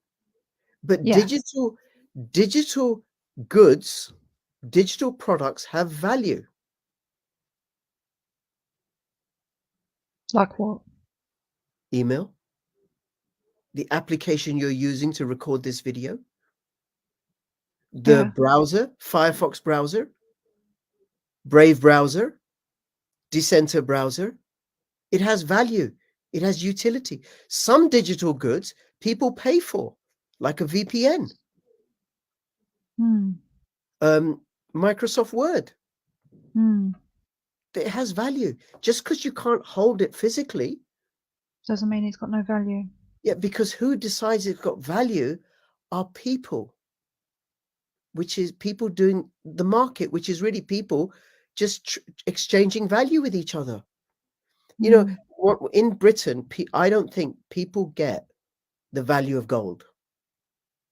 but digital goods, digital products have value. Like what? Email. The application you're using to record this video. The browser, Firefox browser, Brave browser, Dissenter browser. It has value. It has utility. Some digital goods people pay for, like a VPN. Microsoft Word. Mm. It has value. Just because you can't hold it physically, Doesn't mean it's got no value. yeah, because who decides it's got value are people, which is people doing the market, which is really people just exchanging value with each other. You know, what in Britain, I don't think people get the value of gold.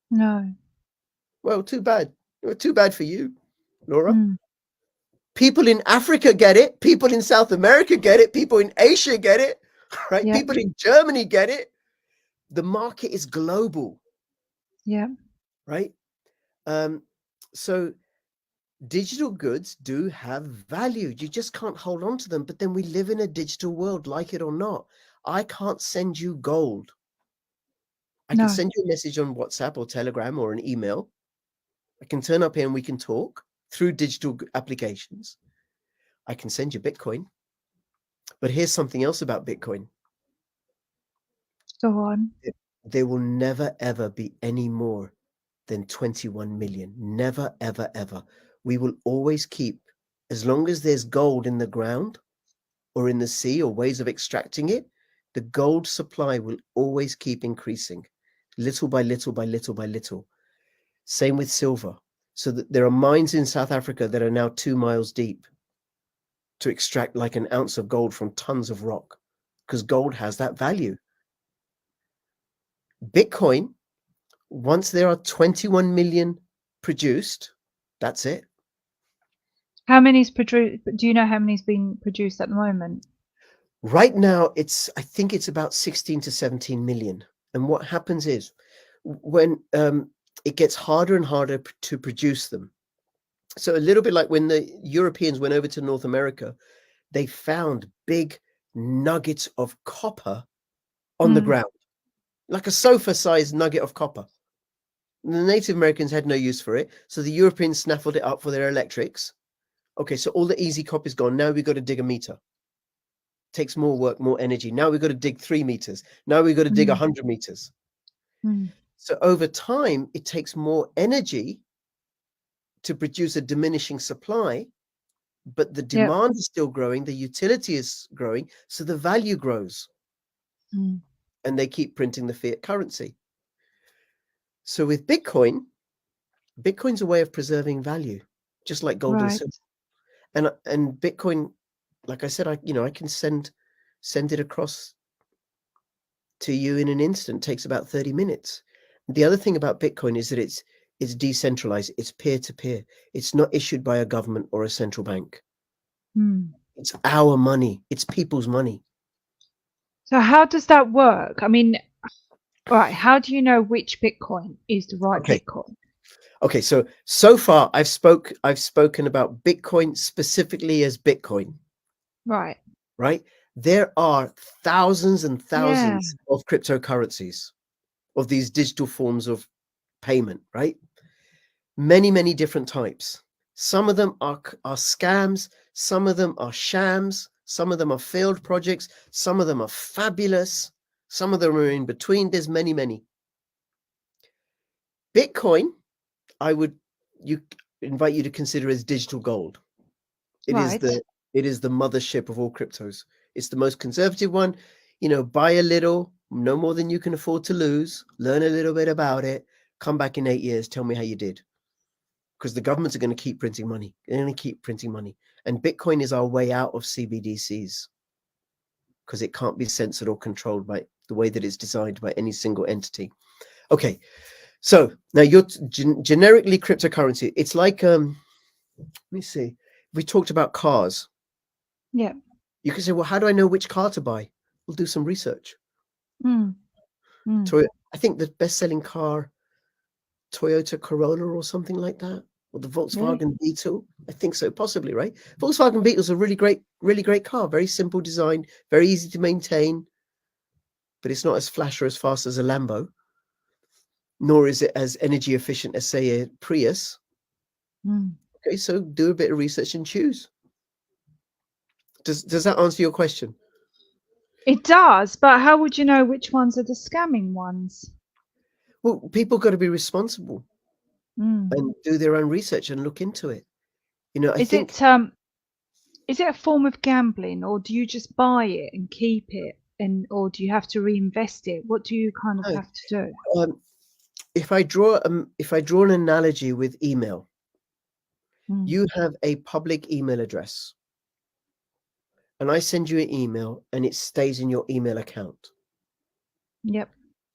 No. Well, too bad. Too bad for you, Laura. Mm. People in Africa get it. People in South America get it. People in Asia get it, right? Yeah. People in Germany get it. The market is global, Yeah. right? So digital goods do have value. You just can't hold on to them. But then we live in a digital world, like it or not. I can't send you gold. I can No. send you a message on WhatsApp or Telegram or an email. I can turn up here and we can talk through digital applications. I can send you Bitcoin. But here's something else about Bitcoin. Go on. There will never, ever be any more than 21 million. Never, ever, ever. We will always keep, as long as there's gold in the ground or in the sea or ways of extracting it, the gold supply will always keep increasing, little by little by little by little. Same with silver. So that there are mines in South Africa that are now 2 miles deep to extract like an ounce of gold from tons of rock, because gold has that value. Bitcoin, once there are 21 million produced, that's it. How many's produced? Do you know how many's been produced at the moment? Right now, I think it's about 16 to 17 million. And what happens is when it gets harder and harder to produce them. So a little bit like when the Europeans went over to North America, they found big nuggets of copper on the ground, like a sofa-sized nugget of copper. And the Native Americans had no use for it, so the Europeans snaffled it up for their electrics. Okay, so all the easy copper is gone. Now we've got to dig a meter. Takes more work, more energy. Now we've got to dig 3 meters. Now we've got to dig 100 meters. So over time, it takes more energy to produce a diminishing supply, but the demand is still growing, the utility is growing, so the value grows. And they keep printing the fiat currency. So with Bitcoin, Bitcoin's a way of preserving value, just like gold and silver. And Bitcoin, like I said, I can send it across to you in an instant. It takes about 30 minutes. The other thing about Bitcoin is that it's decentralized. It's peer-to-peer. It's not issued by a government or a central bank. It's our money. It's people's money. So how does that work? I mean, right, how do you know which Bitcoin is the right Bitcoin? Okay, so far I've spoken about Bitcoin specifically as Bitcoin. Right. Right? There are thousands and thousands of cryptocurrencies, of these digital forms of payment, right? Many, many different types. Some of them are scams, some of them are shams, some of them are failed projects, some of them are fabulous, some of them are in between. There's many, many. Bitcoin, I would invite you to consider as digital gold. It is the mothership of all cryptos. It's the most conservative one. Buy a little, no more than you can afford to lose, learn a little bit about it, come back in 8 years, tell me how you did. Because the governments are going to keep printing money. They're going to keep printing money. And Bitcoin is our way out of CBDCs, because it can't be censored or controlled by the way that it's designed by any single entity. Okay, so now you're generically cryptocurrency. It's like, let me see. We talked about cars. Yeah. You can say, well, how do I know which car to buy? We'll do some research. I think the best-selling car, Toyota Corolla or something like that, or the Volkswagen Beetle. I think so, possibly, right? Volkswagen Beetle is a really great car. Very simple design, very easy to maintain, but it's not as flash or as fast as a Lambo, nor is it as energy efficient as, say, a Prius. Okay, so do a bit of research and choose. Does that answer your question? It does, but how would you know which ones are the scamming ones? Well, people got to be responsible and do their own research and look into it. You know, I Is think it a form of gambling, or do you just buy it and keep it, or do you have to reinvest it? What do you kind of no, have to do? if I draw an analogy with email, Mm. you have a public email address, and I send you an email, and it stays in your email account, Yep.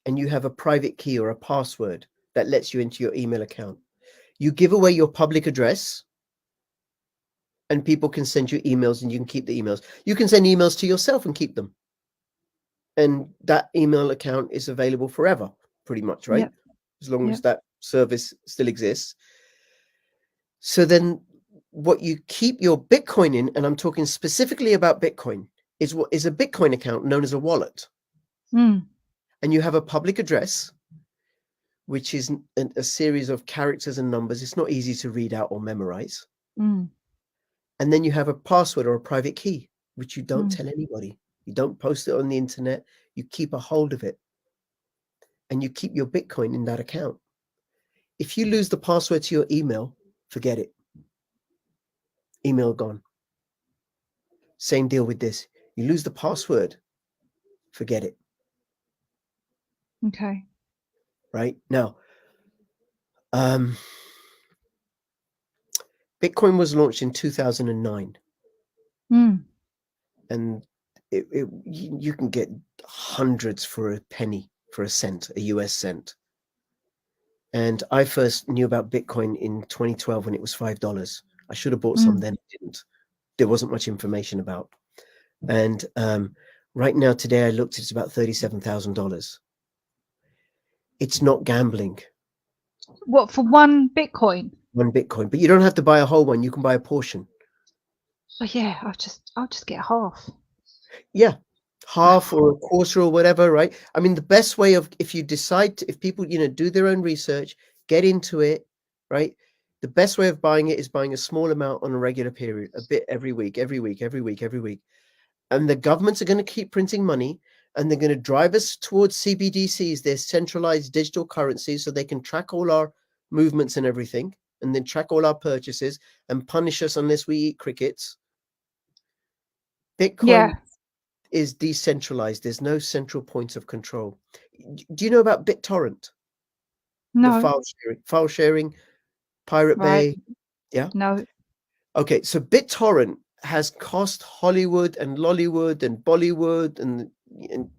and you have a private key or a password that lets you into your email account. You give away your public address, and people can send you emails, and you can keep the emails. You can send emails to yourself and keep them, and that email account is available forever, pretty much, right? Yep. As long as Yep. that service still exists. So then what you keep your Bitcoin in, and I'm talking specifically about Bitcoin, is what is a Bitcoin account known as a wallet. Mm. And you have a public address, which is a series of characters and numbers. It's not easy to read out or memorize. Mm. And then you have a password or a private key, which you don't Mm. tell anybody. You don't post it on the internet. You keep a hold of it. And you keep your Bitcoin in that account. If you lose the password to your email, forget it. Email gone. Same deal with this. You lose the password, forget it. Okay. Right now, Bitcoin was launched in 2009, Mm. and you can get hundreds for a penny, for a cent, a US cent. And I first knew about Bitcoin in 2012 when it was $5. I should have bought some Mm. then, I didn't. There wasn't much information about. And right now, today, I looked, it's about $37,000. It's not gambling. What, for one Bitcoin? One Bitcoin, but you don't have to buy a whole one. You can buy a portion. Oh yeah, I'll just get half. Yeah, half or a quarter or whatever, right? I mean, the best way of, if you decide to, if people, do their own research, get into it, right? The best way of buying it is buying a small amount on a regular period, a bit every week, every week, every week, every week. And the governments are going to keep printing money, and they're going to drive us towards CBDCs, their centralized digital currencies, so they can track all our movements and everything, and then track all our purchases and punish us unless we eat crickets. Bitcoin Yeah. is decentralized. There's no central points of control. Do you know about BitTorrent? The No. file sharing, Pirate Right. Bay. Yeah. No. Okay. So BitTorrent has cost Hollywood and Lollywood and Bollywood and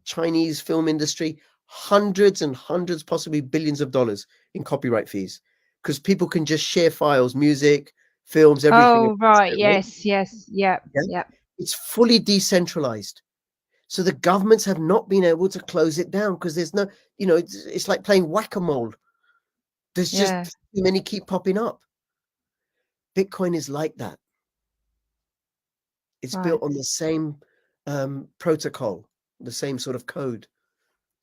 Chinese film industry hundreds and hundreds, possibly billions of dollars in copyright fees, because people can just share files, music, films, everything. Oh, right. Right? Yes. Yes. Yep. Yeah. Yep. It's fully decentralized. So the governments have not been able to close it down because there's no, it's like playing whack-a-mole. There's just Yeah. too many keep popping up. Bitcoin is like that. It's built on Right. the same protocol, the same sort of code.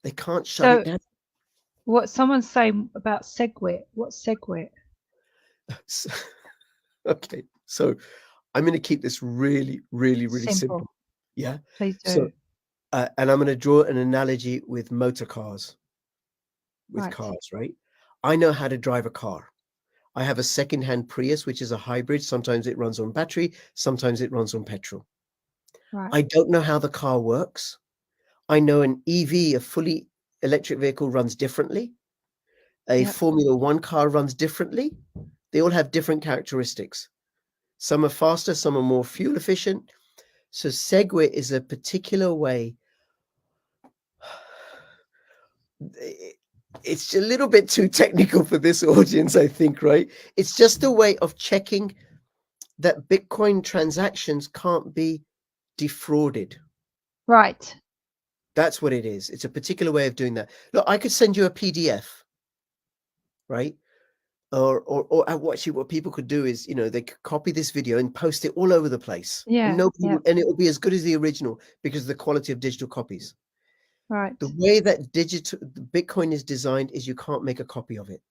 They can't shut it So, down. what someone's saying about SegWit? What's SegWit? So- okay, so I'm going to keep this really, really, really simple. Simple. Yeah. Please do. So, and I'm going to draw an analogy with motor cars, with Right. cars, right? I know how to drive a car. I have a second-hand Prius, which is a hybrid. Sometimes it runs on battery, sometimes it runs on petrol. Right. I don't know how the car works. I know an EV, a fully electric vehicle, runs differently. A Yep. Formula One car runs differently. They all have different characteristics. Some are faster, some are more fuel efficient. So SegWit is a particular way. It's a little bit too technical for this audience, I think, right? It's just a way of checking that Bitcoin transactions can't be defrauded. Right. That's what it is. It's a particular way of doing that. Look, I could send you a PDF, right? Or what people could do is, they could copy this video and post it all over the place. Yeah. And nobody Yeah. and it will be as good as the original because of the quality of digital copies. Right. The way that Bitcoin is designed is you can't make a copy of it.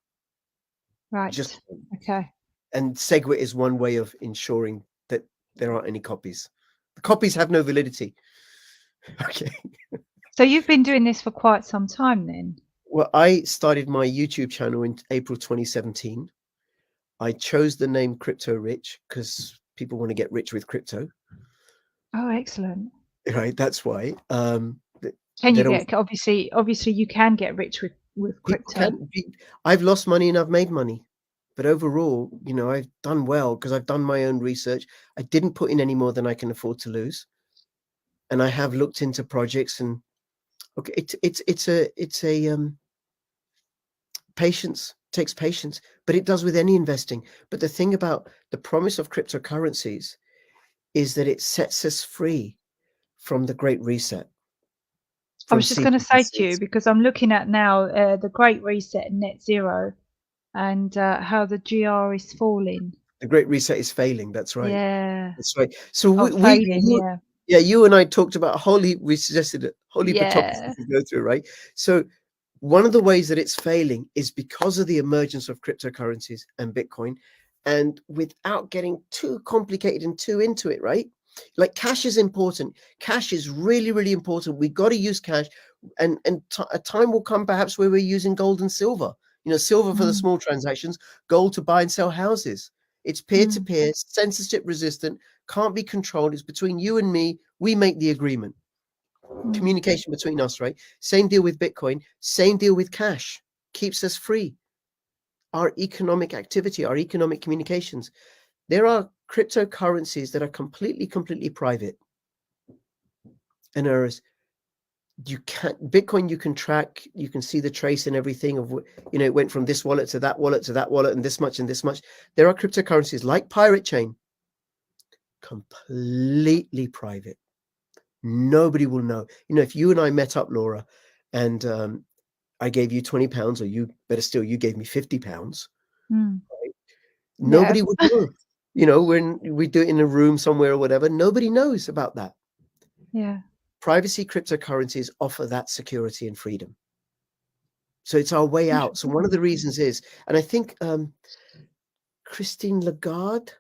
Right. Just Okay. and SegWit is one way of ensuring that there aren't any copies. The copies have no validity. Okay. So you've been doing this for quite some time then? Well, I started my YouTube channel in April 2017. I chose the name Crypto Rich because people want to get rich with crypto, Oh, excellent. right? That's why. Can They you don't. get, obviously you can get rich with People crypto. can. I've lost money and I've made money, but overall, you know, I've done well because I've done my own research. I didn't put in any more than I can afford to lose, and I have looked into projects. And okay, it's a patience, takes patience, but it does with any investing. But the thing about the promise of cryptocurrencies is that it sets us free from the Great Reset, I from was just going to say to you, CBDCs. because I'm looking at now the Great Reset and Net Zero, and how the GR is falling. The Great Reset is failing. That's right. Yeah. That's right. So Oh, failing. Yeah. yeah, you and I talked about a whole heap. We suggested a whole heap of topics Yeah. we could go through, right? So one of the ways that it's failing is because of the emergence of cryptocurrencies and Bitcoin, and without getting too complicated and too into it, right? Like cash is important. Cash is really, really important. We got to use cash, and a time will come perhaps where we're using gold and silver. You know, silver for the Mm, small transactions, gold to buy and sell houses. It's peer to mm, peer, censorship resistant, can't be controlled. It's between you and me. We make the agreement. mm. Communication between us, right? Same deal with Bitcoin, same deal with cash. Keeps us free. Our economic activity, our economic communications. There are cryptocurrencies that are completely private. And there's you can't Bitcoin, you can track, you can see the trace and everything of what, you know, it went from this wallet to that wallet to that wallet and this much and this much. There are cryptocurrencies like Pirate Chain, completely private. Nobody will know. You know, if you and I met up, Laura, and I gave you £20, or you better still, you gave me £50, Mm. Yeah. nobody would know. You know, when we do it in a room somewhere or whatever, nobody knows about that. Yeah. Privacy cryptocurrencies offer that security and freedom. So it's our way out. So one of the Interesting. reasons is, and I think Christine Lagarde,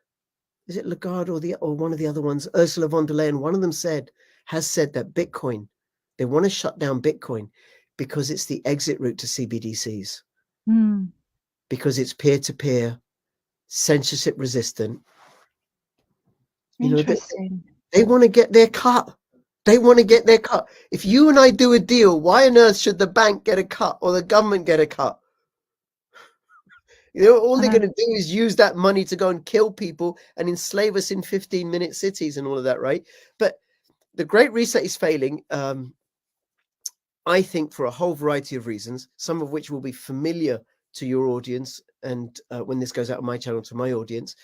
is it Lagarde or one of the other ones, Ursula von der Leyen, one of them has said that Bitcoin, they want to shut down Bitcoin because it's the exit route to CBDCs, Mm. because it's peer-to-peer, censorship resistant. You know, Interesting. they want to get their cut. They want to get their cut. If you and I do a deal, why on earth should the bank get a cut or the government get a cut? You know, all I they're know. going to do is use that money to go and kill people and enslave us in 15-minute cities and all of that, right? But the Great Reset is failing, I think, for a whole variety of reasons, some of which will be familiar to your audience. And when this goes out on my channel to my audience,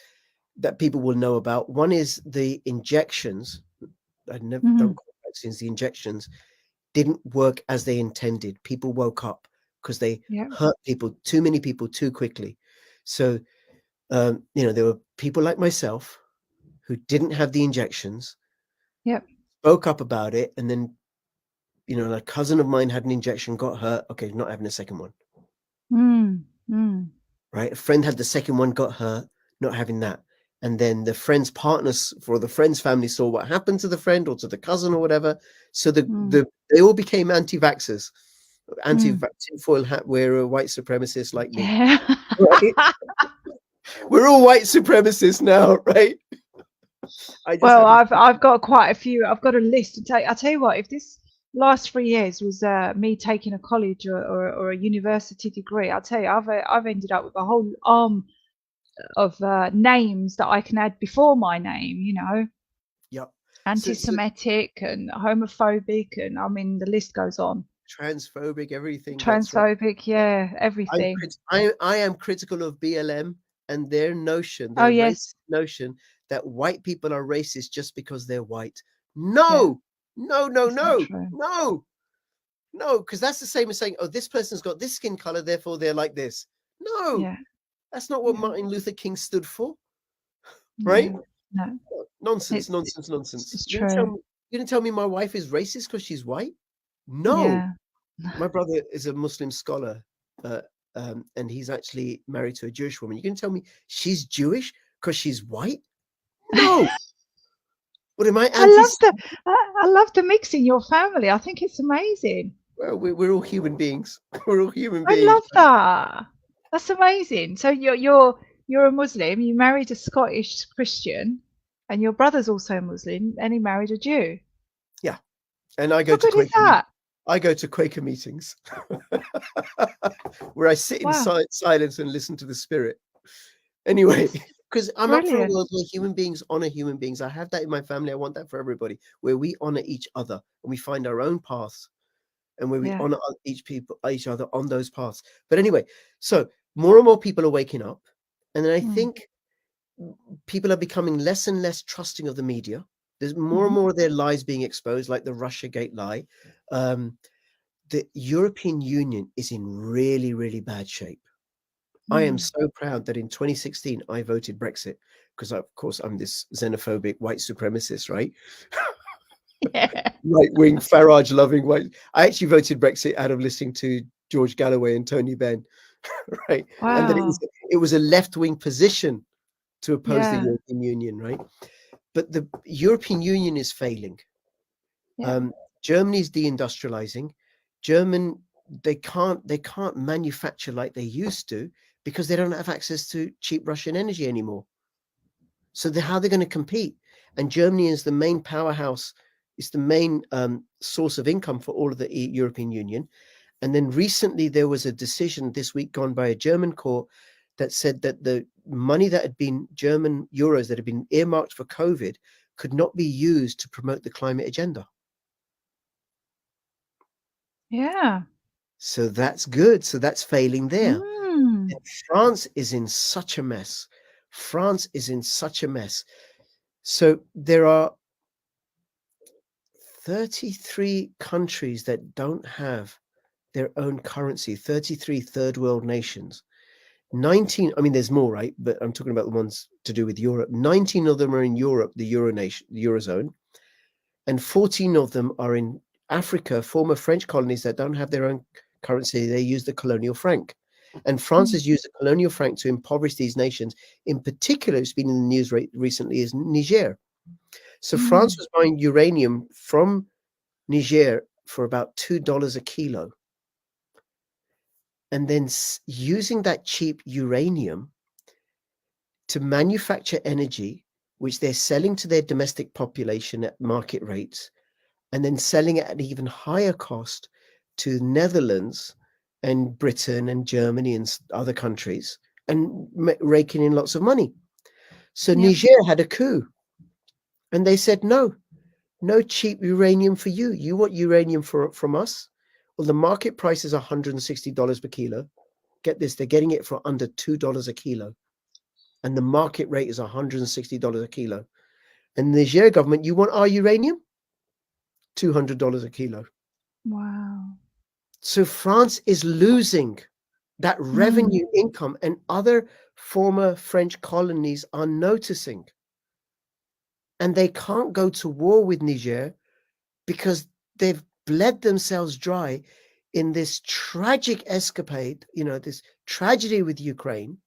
that people will know about. One is the injections. I never Mm. don't call it vaccines. The injections didn't work as they intended. People woke up because they Yeah. hurt people, too many people too quickly. So, you know, there were people like myself who didn't have the injections, Yep. spoke up about it, and then, you know, a cousin of mine had an injection, got hurt. Okay, not having a second one. Mm. Mm. Right? A friend had the second one, got hurt, not having that. And then the friend's partners for the friend's family saw what happened to the friend or to the cousin or whatever. So Mm. they all became anti-vaxxers, Mm. tinfoil hat wearer, white supremacists like me. Yeah. Right? We're all white supremacists now, right? I just Well, happen I've got quite a few. I've got a list to take. I'll tell you what, if this last 3 years was me taking a college or a university degree, I'll tell you, I've ended up with a whole arm of names that I can add before my name. You know, yep. So anti-Semitic and homophobic, and I mean the list goes on. transphobic, everything. That's right. Transphobic, yeah, everything. I am critical of BLM and their notion, Oh their racist yes, notion that white people are racist just because they're white. yeah, No, no, no, it's not no, true. no, no, because that's the same as saying, oh, this person's got this skin color, therefore they're like this. No, Yeah, that's not what yeah, Martin Luther King stood for, right? yeah. No, Nonsense, it's nonsense, nonsense. it's true. You didn't tell me my wife is racist because she's white? No. Yeah. My brother is a Muslim scholar, uh, and he's actually married to a Jewish woman. You can tell me she's Jewish because she's white? No. What am I I anti? love the I love the mix in your family. I think it's amazing. Well, we're all human beings. We're all human I beings. love that. That's amazing. So you're you're a Muslim, you married a Scottish Christian, and your brother's also a Muslim, and he married a Jew. Yeah, and I go How to good is Quaker. that? I go to Quaker meetings where I sit in Wow, silence and listen to the spirit. Anyway, because I'm up for a brilliant. world where human beings honor human beings. I have that in my family. I want that for everybody, where we honor each other and we find our own paths, and where we Yeah. honor each other on those paths. But anyway, so more and more people are waking up, and then I Mm. think people are becoming less and less trusting of the media. There's more and Mhm. more of their lies being exposed, like the Russiagate lie. The European Union is in really, really bad shape. I am Mm. so proud that in 2016 I voted Brexit because, of course, I'm this xenophobic white supremacist, right? Yeah. Right-wing Farage loving white. I actually voted Brexit out of listening to George Galloway and Tony Benn, right? And that Wow. it was a left-wing position to oppose the Yeah. European Union, right? But the European Union is failing. Yeah. Germany's deindustrializing. They can't manufacture like they used to because they don't have access to cheap Russian energy anymore. So how they're going to compete? And Germany is the main powerhouse. It's the main source of income for all of the European Union. And then recently there was a decision this week gone by a German court that said that the money that had been German euros that had been earmarked for COVID could not be used to promote the climate agenda. Yeah. So that's good. So that's failing there. Mm. And France is in such a mess. France is in such a mess. So there are 33 countries that don't have their own currency, 33 third world nations. 19, I mean, there's more, right? But I'm talking about the ones to do with Europe. 19 of them are in Europe, the Eurozone, and 14 of them are in Africa, former French colonies that don't have their own currency. They use the colonial franc. And France Mm. has used the colonial franc to impoverish these nations. In particular, it's been in the news recently, is Niger. So France Mm. was buying uranium from Niger for about $2 a kilo. And then using that cheap uranium to manufacture energy, which they're selling to their domestic population at market rates, and then selling it at an even higher cost to Netherlands and Britain and Germany and other countries, and raking in lots of money. So Yep. Niger had a coup, and they said, no cheap uranium for you. You want uranium from us? Well, the market price is $160 per kilo. Get this, they're getting it for under $2 a kilo. And the market rate is $160 a kilo. And the Niger government, you want our uranium? $200 a kilo. Wow. So France is losing that Mm. revenue income, and other former French colonies are noticing. And they can't go to war with Niger because they've bled themselves dry in this tragic escapade, this tragedy with Ukraine.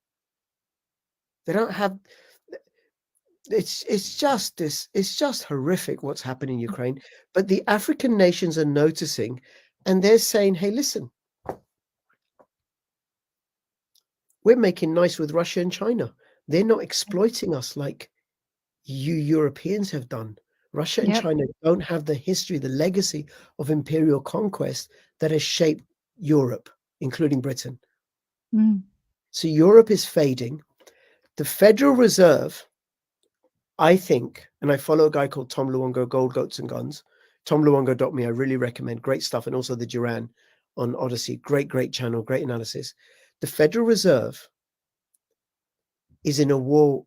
They don't have, it's just horrific what's happened in Ukraine. But the African nations are noticing, and they're saying, hey, listen, we're making nice with Russia and China. They're not exploiting us like you Europeans have done. Russia and Yep. China don't have the history, the legacy of imperial conquest that has shaped Europe, including Britain. Mm. So Europe is fading. The Federal Reserve, I think, and I follow a guy called Tom Luongo, Gold, Goats and Guns, tomluongo.me. I really recommend, great stuff. And also the Duran on Odyssey. Great channel, great analysis. The Federal Reserve is in a war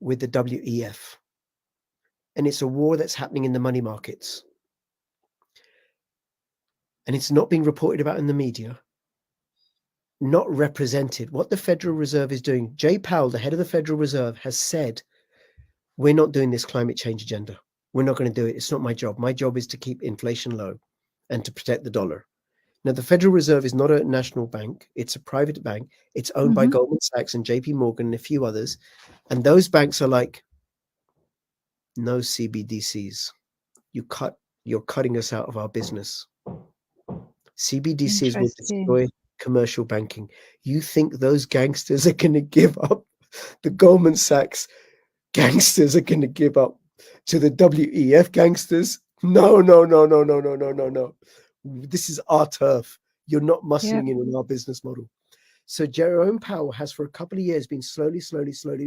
with the WEF. And it's a war that's happening in the money markets. And it's not being reported about in the media, not represented. What the Federal Reserve is doing, Jay Powell, the head of the Federal Reserve, has said, we're not doing this climate change agenda. We're not going to do it. It's not my job. My job is to keep inflation low and to protect the dollar. Now, the Federal Reserve is not a national bank. It's a private bank. It's owned by Mm-hmm. Goldman Sachs and JP Morgan and a few others. And those banks are like, no CBDCs. You're cutting us out of our business. CBDCs will Interesting. destroy commercial banking. You think those gangsters are going to give up? The Goldman Sachs gangsters are going to give up to the WEF gangsters? No, no, no, no, no, no, no, no, no. This is our turf. You're not muscling in on our business model. So Jerome Powell has for a couple of years been slowly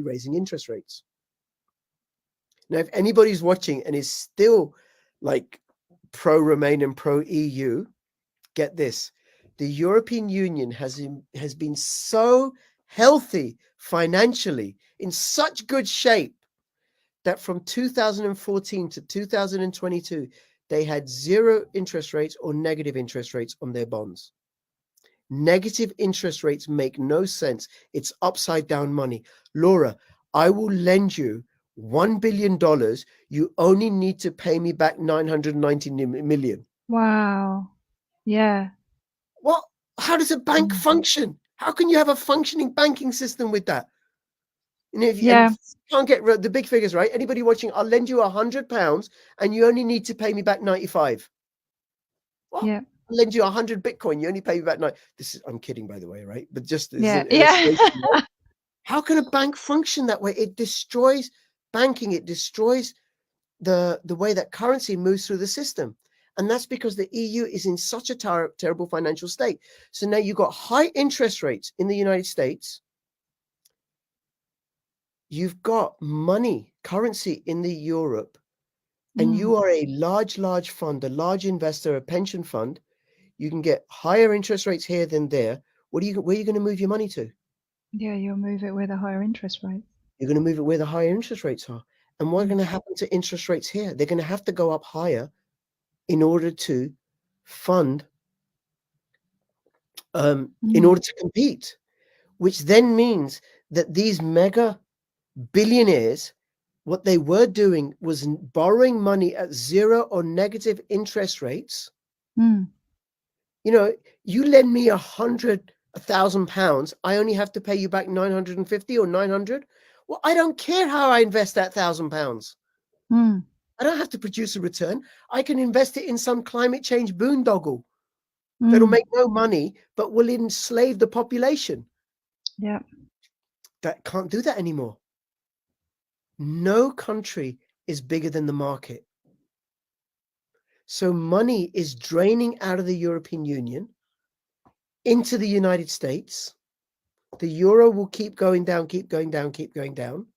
raising interest rates. Now, if anybody's watching and is still like pro-Remain and pro-EU, get this. The European Union has been so healthy financially, in such good shape, that from 2014 to 2022, they had zero interest rates or negative interest rates on their bonds. Negative interest rates make no sense. It's upside down money. Laura, I will lend you $1 billion. You only need to pay me back 990 million. Wow. Yeah. What? How does a bank function? How can you have a functioning banking system with that? And if you can't get the big figures right, anybody watching, I'll lend you £100 and you only need to pay me back 95. What? Yeah. I'll lend you 100 Bitcoin. You only pay me back 9. I'm kidding, by the way, right? But just how can a bank function that way? It destroys banking. It destroys the way that currency moves through the system. And that's because the EU is in such a terrible financial state. So now you've got high interest rates in the United States. You've got money, currency in the Europe, and you are a large fund, a large investor, a pension fund. You can get higher interest rates here than there. Where are you going to move your money to? Yeah, you'll move it where the higher interest rates. You're going to move it where the higher interest rates are. And what's going to happen to interest rates here? They're going to have to go up higher in order to fund, in order to compete, which then means that these mega billionaires, what they were doing was borrowing money at zero or negative interest rates. You know, you lend me £100,000, I only have to pay you back 950 or 900. Well, I don't care how I invest that £1,000. I don't have to produce a return. I can invest it in some climate change boondoggle that'll make no money, but will enslave the population. Yeah. That can't do that anymore. No country is bigger than the market. So money is draining out of the European Union into the United States. The euro will keep going down, keep going down, keep going down.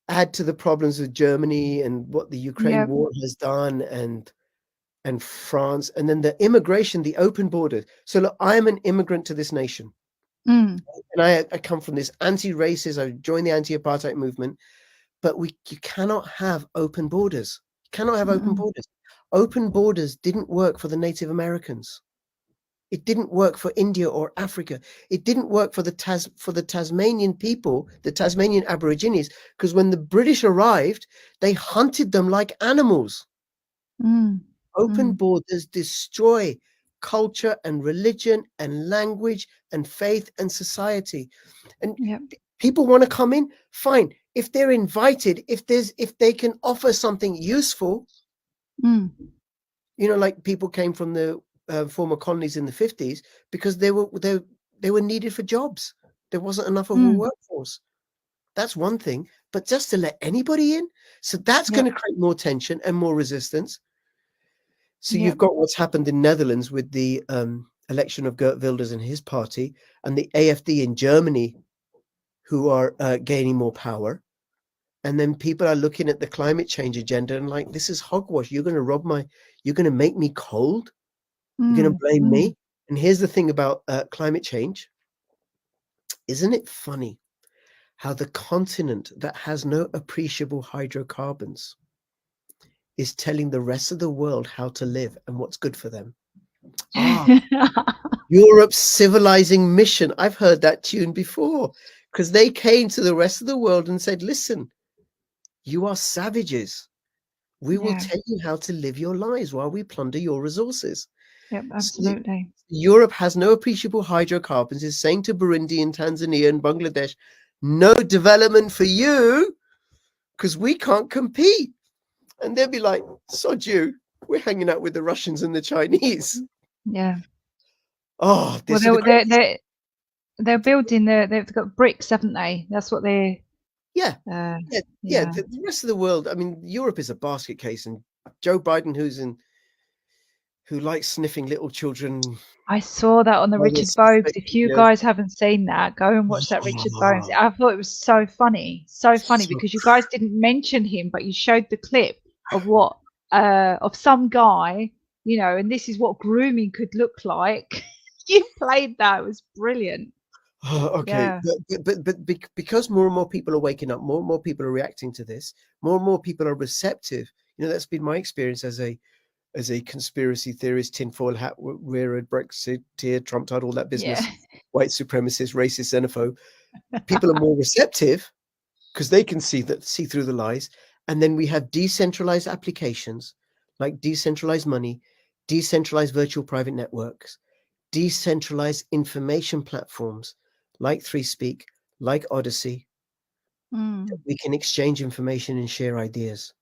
Add to the problems with Germany and what the Ukraine war has done, and France, and then the immigration, the open borders. So look, I am an immigrant to this nation. And I come from this anti-racist, I joined the anti-apartheid movement, but you cannot have open borders. You cannot have open borders. Open borders didn't work for the Native Americans. It didn't work for India or Africa. It didn't work for the Tasmanian people, the Tasmanian Aborigines, because when the British arrived, they hunted them like animals. Open borders destroy culture and religion and language and faith and society. And people want to come in, fine. If they're invited, if they can offer something useful, you know, like people came from the former colonies in the 50s because they were needed for jobs. There wasn't enough of a workforce. That's one thing, but just to let anybody in, so that's going to create more tension and more resistance. So you've got what's happened in Netherlands with the election of Geert Wilders and his party, and the AfD in Germany, who are gaining more power. And then people are looking at the climate change agenda and like, this is hogwash. You're going to make me cold. You're going to blame me. And here's the thing about climate change. Isn't it funny how the continent that has no appreciable hydrocarbons is telling the rest of the world how to live and what's good for them? Europe's civilizing mission. I've heard that tune before, because they came to the rest of the world and said, listen, you are savages. We will tell you how to live your lives while we plunder your resources. Yep, absolutely. So Europe has no appreciable hydrocarbons, is saying to Burundi and Tanzania and Bangladesh, no development for you because we can't compete. And they'll be like, sod you, we're hanging out with the Russians and the Chinese. Yeah. Oh, Well, this is the greatest. they're building they've got bricks, haven't they? That's what they're. Yeah, Uh, yeah. The rest of the world. I mean, Europe is a basket case, and Joe Biden, who likes sniffing little children. I saw that on the while they're Richard Bobes. suspect- If you yes. guys haven't seen that, go and watch that Richard Bobes. Oh, I thought it was so funny so because you guys didn't mention him, but you showed the clip of what of some guy, you know, and this is what grooming could look like. You played that; it was brilliant. okay, Yeah, but because more and more people are waking up, more and more people are reacting to this, more and more people are receptive. You know, that's been my experience as a conspiracy theorist, tinfoil hat wearer, Brexiteer, Trump tied all that yeah. business, white supremacist, racist, xenophobe. People are more receptive because they can see through the lies. And then we have decentralized applications like decentralized money, decentralized virtual private networks, decentralized information platforms like ThreeSpeak, like Odyssey. Mm. We can exchange information and share ideas.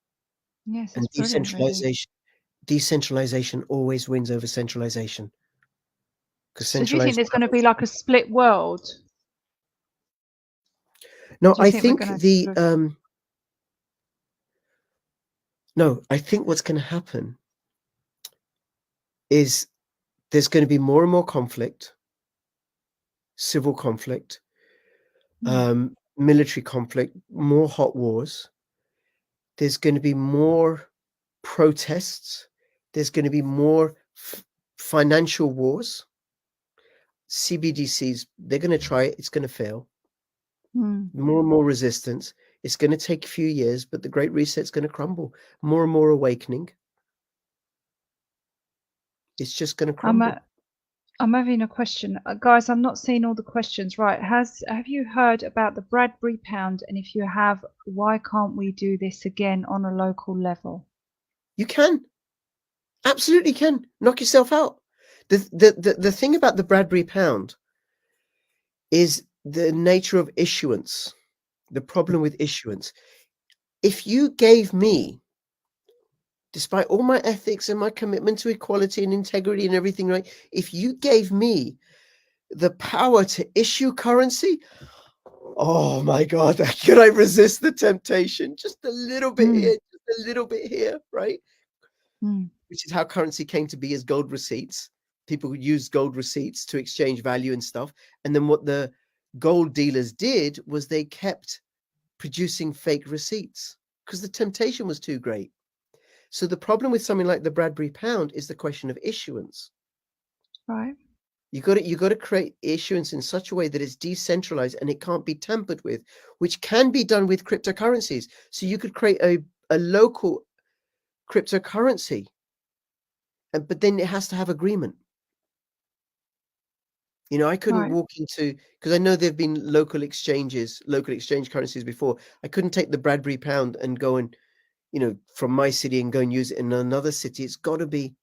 Yes, it's And brilliant, really. decentralization always wins over centralization. Because So, do you think centralization there's going to be happens. like a split world? No, Do you I think we're think going to? I think what's going to happen is there's going to be more and more conflict, civil conflict, military conflict, more hot wars. There's going to be more protests. There's going to be more financial wars. CBDCs, they're going to try it. It's going to fail. More and more resistance. It's going to take a few years, but the Great Reset's going to crumble. More and more awakening. It's just going to crumble. I'm having a question, guys. I'm not seeing all the questions. Right? Have you heard about the Bradbury Pound? And if you have, why can't we do this again on a local level? You can. Absolutely can. Knock yourself out. The thing about the Bradbury Pound is the nature of issuance, the problem with issuance. If you gave me, despite all my ethics and my commitment to equality and integrity and everything, right? If you gave me the power to issue currency, oh my God, could I resist the temptation? Just a little bit here, just a little bit here, right? Which is how currency came to be as gold receipts. People used gold receipts to exchange value and stuff. And then what the gold dealers did was they kept producing fake receipts because the temptation was too great. So the problem with something like the Bradbury Pound is the question of issuance. Right. You got to create issuance in such a way that it's decentralized and it can't be tampered with, which can be done with cryptocurrencies. So you could create a local cryptocurrency, but then it has to have agreement. You know, I couldn't walk into, because I know there've been local exchange currencies before. I couldn't take the Bradbury Pound and go and, from my city and go and use it in another city. It's got to be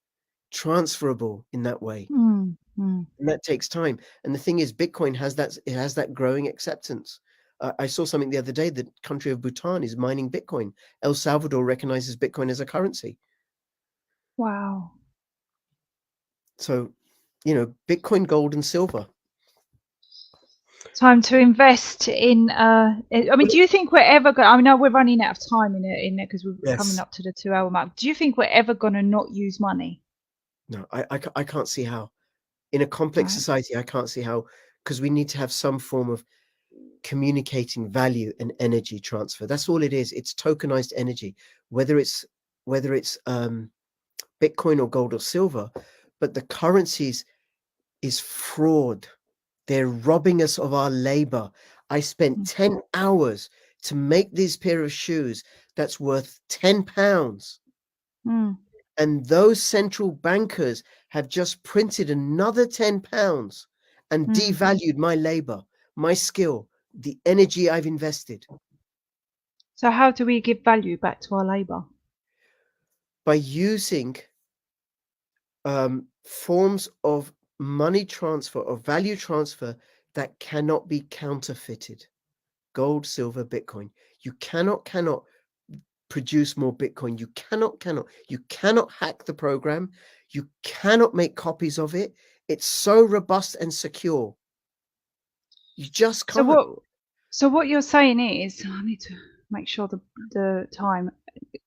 transferable in that way. And that takes time. And the thing is, Bitcoin has that growing acceptance. I saw something the other day. The country of Bhutan is mining Bitcoin. El Salvador recognizes Bitcoin as a currency. Wow. So, Bitcoin, gold, and silver. Time to invest in. I mean, do you think we're ever going? I know we're running out of time in it because we're coming up to the 2-hour mark. Do you think we're ever going to not use money? No, I can't see how. In a complex society, I can't see how, because we need to have some form of communicating value and energy transfer. That's all it is. It's tokenized energy, whether it's Bitcoin or gold or silver, but the currencies is fraud. They're robbing us of our labor. I spent 10 hours to make this pair of shoes that's worth £10. And those central bankers have just printed another £10 and devalued my labor, my skill, the energy I've invested. So how do we give value back to our labor? By using forms of money transfer or value transfer that cannot be counterfeited. Gold, silver, Bitcoin. You cannot produce more Bitcoin. You cannot hack the program. You cannot make copies of it. It's so robust and secure. You just can't. So what you're saying is, I need to make sure the time.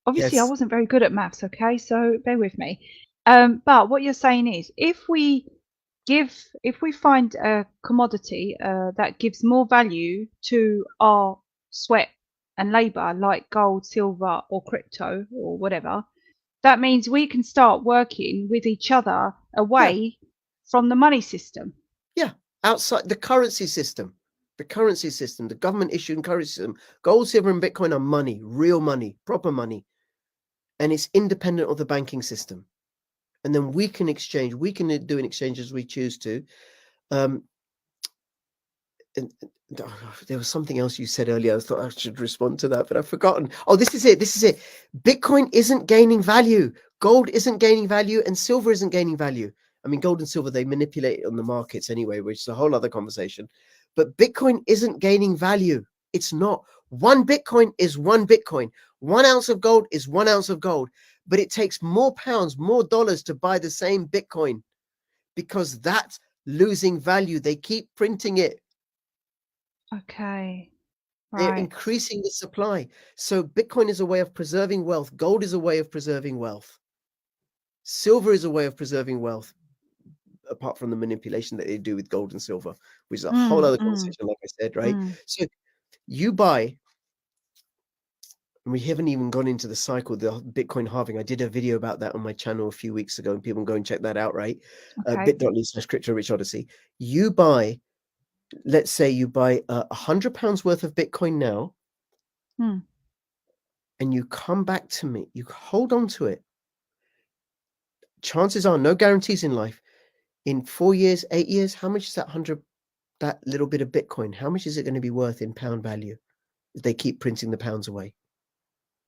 Obviously, I Yes. wasn't very good at maths, okay? So bear with me. But what you're saying is, if we find a commodity that gives more value to our sweat and labor, like gold, silver, or crypto, or whatever, that means we can start working with each other away from the money system. Yeah. Outside the currency system. The government issued currency system. Gold, silver, and Bitcoin are money, real money, proper money. And it's independent of the banking system. And then we can exchange, we can do an exchange as we choose to. And there was something else you said earlier. I thought I should respond to that, but I've forgotten. Oh, this is it. Bitcoin isn't gaining value. Gold isn't gaining value, and silver isn't gaining value. I mean, gold and silver, they manipulate it on the markets anyway, which is a whole other conversation. But Bitcoin isn't gaining value. It's not. One Bitcoin is one Bitcoin. 1 ounce of gold is 1 ounce of gold. But it takes more pounds, more dollars to buy the same Bitcoin, because that's losing value. They keep printing it. Okay. They're Right. increasing the supply. So Bitcoin is a way of preserving wealth. Gold is a way of preserving wealth. Silver is a way of preserving wealth, apart from the manipulation that they do with gold and silver, which is a whole other conversation, like I said, right? So you buy, and we haven't even gone into the cycle, the Bitcoin halving. I did a video about that on my channel a few weeks ago, and people can go and check that out, right? Okay. bit.ly/CryptoRichOdyssey. You buy, let's say you buy £100 worth of Bitcoin now, and you come back to me, you hold on to it. Chances are, no guarantees in life, in 4 years, 8 years, how much is that little bit of Bitcoin? How much is it going to be worth in pound value if they keep printing the pounds away?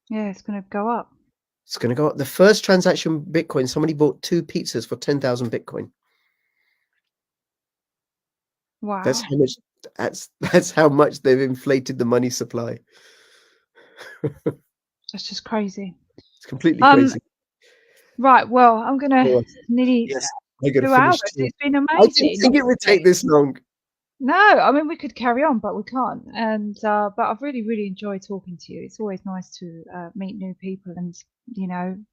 Yeah, it's going to go up. It's going to go up. The first transaction Bitcoin, somebody bought 2 pizzas for 10,000 Bitcoin. Wow. That's how much. That's how much they've inflated the money supply. That's just crazy. It's completely crazy. Right. Well, I'm gonna nearly 2 hours. It's been amazing. I didn't think it would take this long. No, I mean we could carry on, but we can't. And but I've really enjoyed talking to you. It's always nice to meet new people and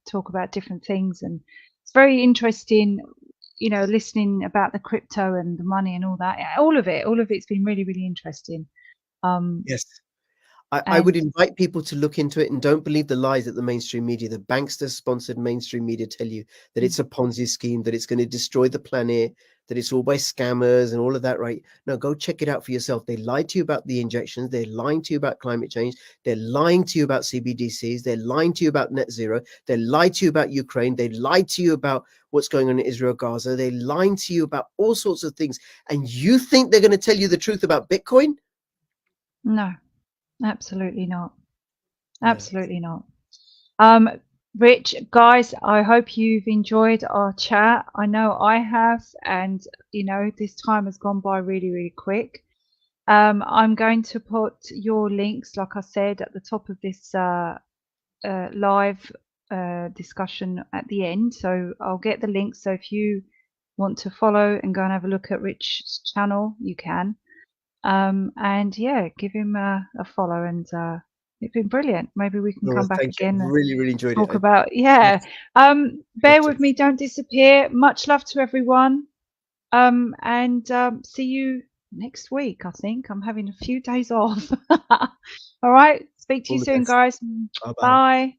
talk about different things. And it's very interesting, listening about the crypto and the money and all that. All of it's been really interesting. Yes. I would invite people to look into it and don't believe the lies that the mainstream media, the bankster-sponsored mainstream media, tell you, that it's a Ponzi scheme, that it's going to destroy the planet, that it's all by scammers and all of that, right? No, go check it out for yourself. They lied to you about the injections. They're lying to you about climate change. They're lying to you about CBDCs. They're lying to you about net zero. They lied to you about Ukraine. They lied to you about what's going on in Israel, Gaza. They're lying to you about all sorts of things. And you think they're going to tell you the truth about Bitcoin? No. Absolutely not. Absolutely not. Rich, guys, I hope you've enjoyed our chat. I know I have, and this time has gone by really quick. I'm going to put your links, like I said, at the top of this live discussion at the end. So I'll get the links. So if you want to follow and go and have a look at Rich's channel, you can. And yeah, give him a follow, and it's been brilliant. Maybe we can come back again and really enjoyed talk it. about bear with me, don't disappear. Much love to everyone, and see you next week. I think I'm having a few days off. All right, speak to you soon, guys. Bye-bye. Bye.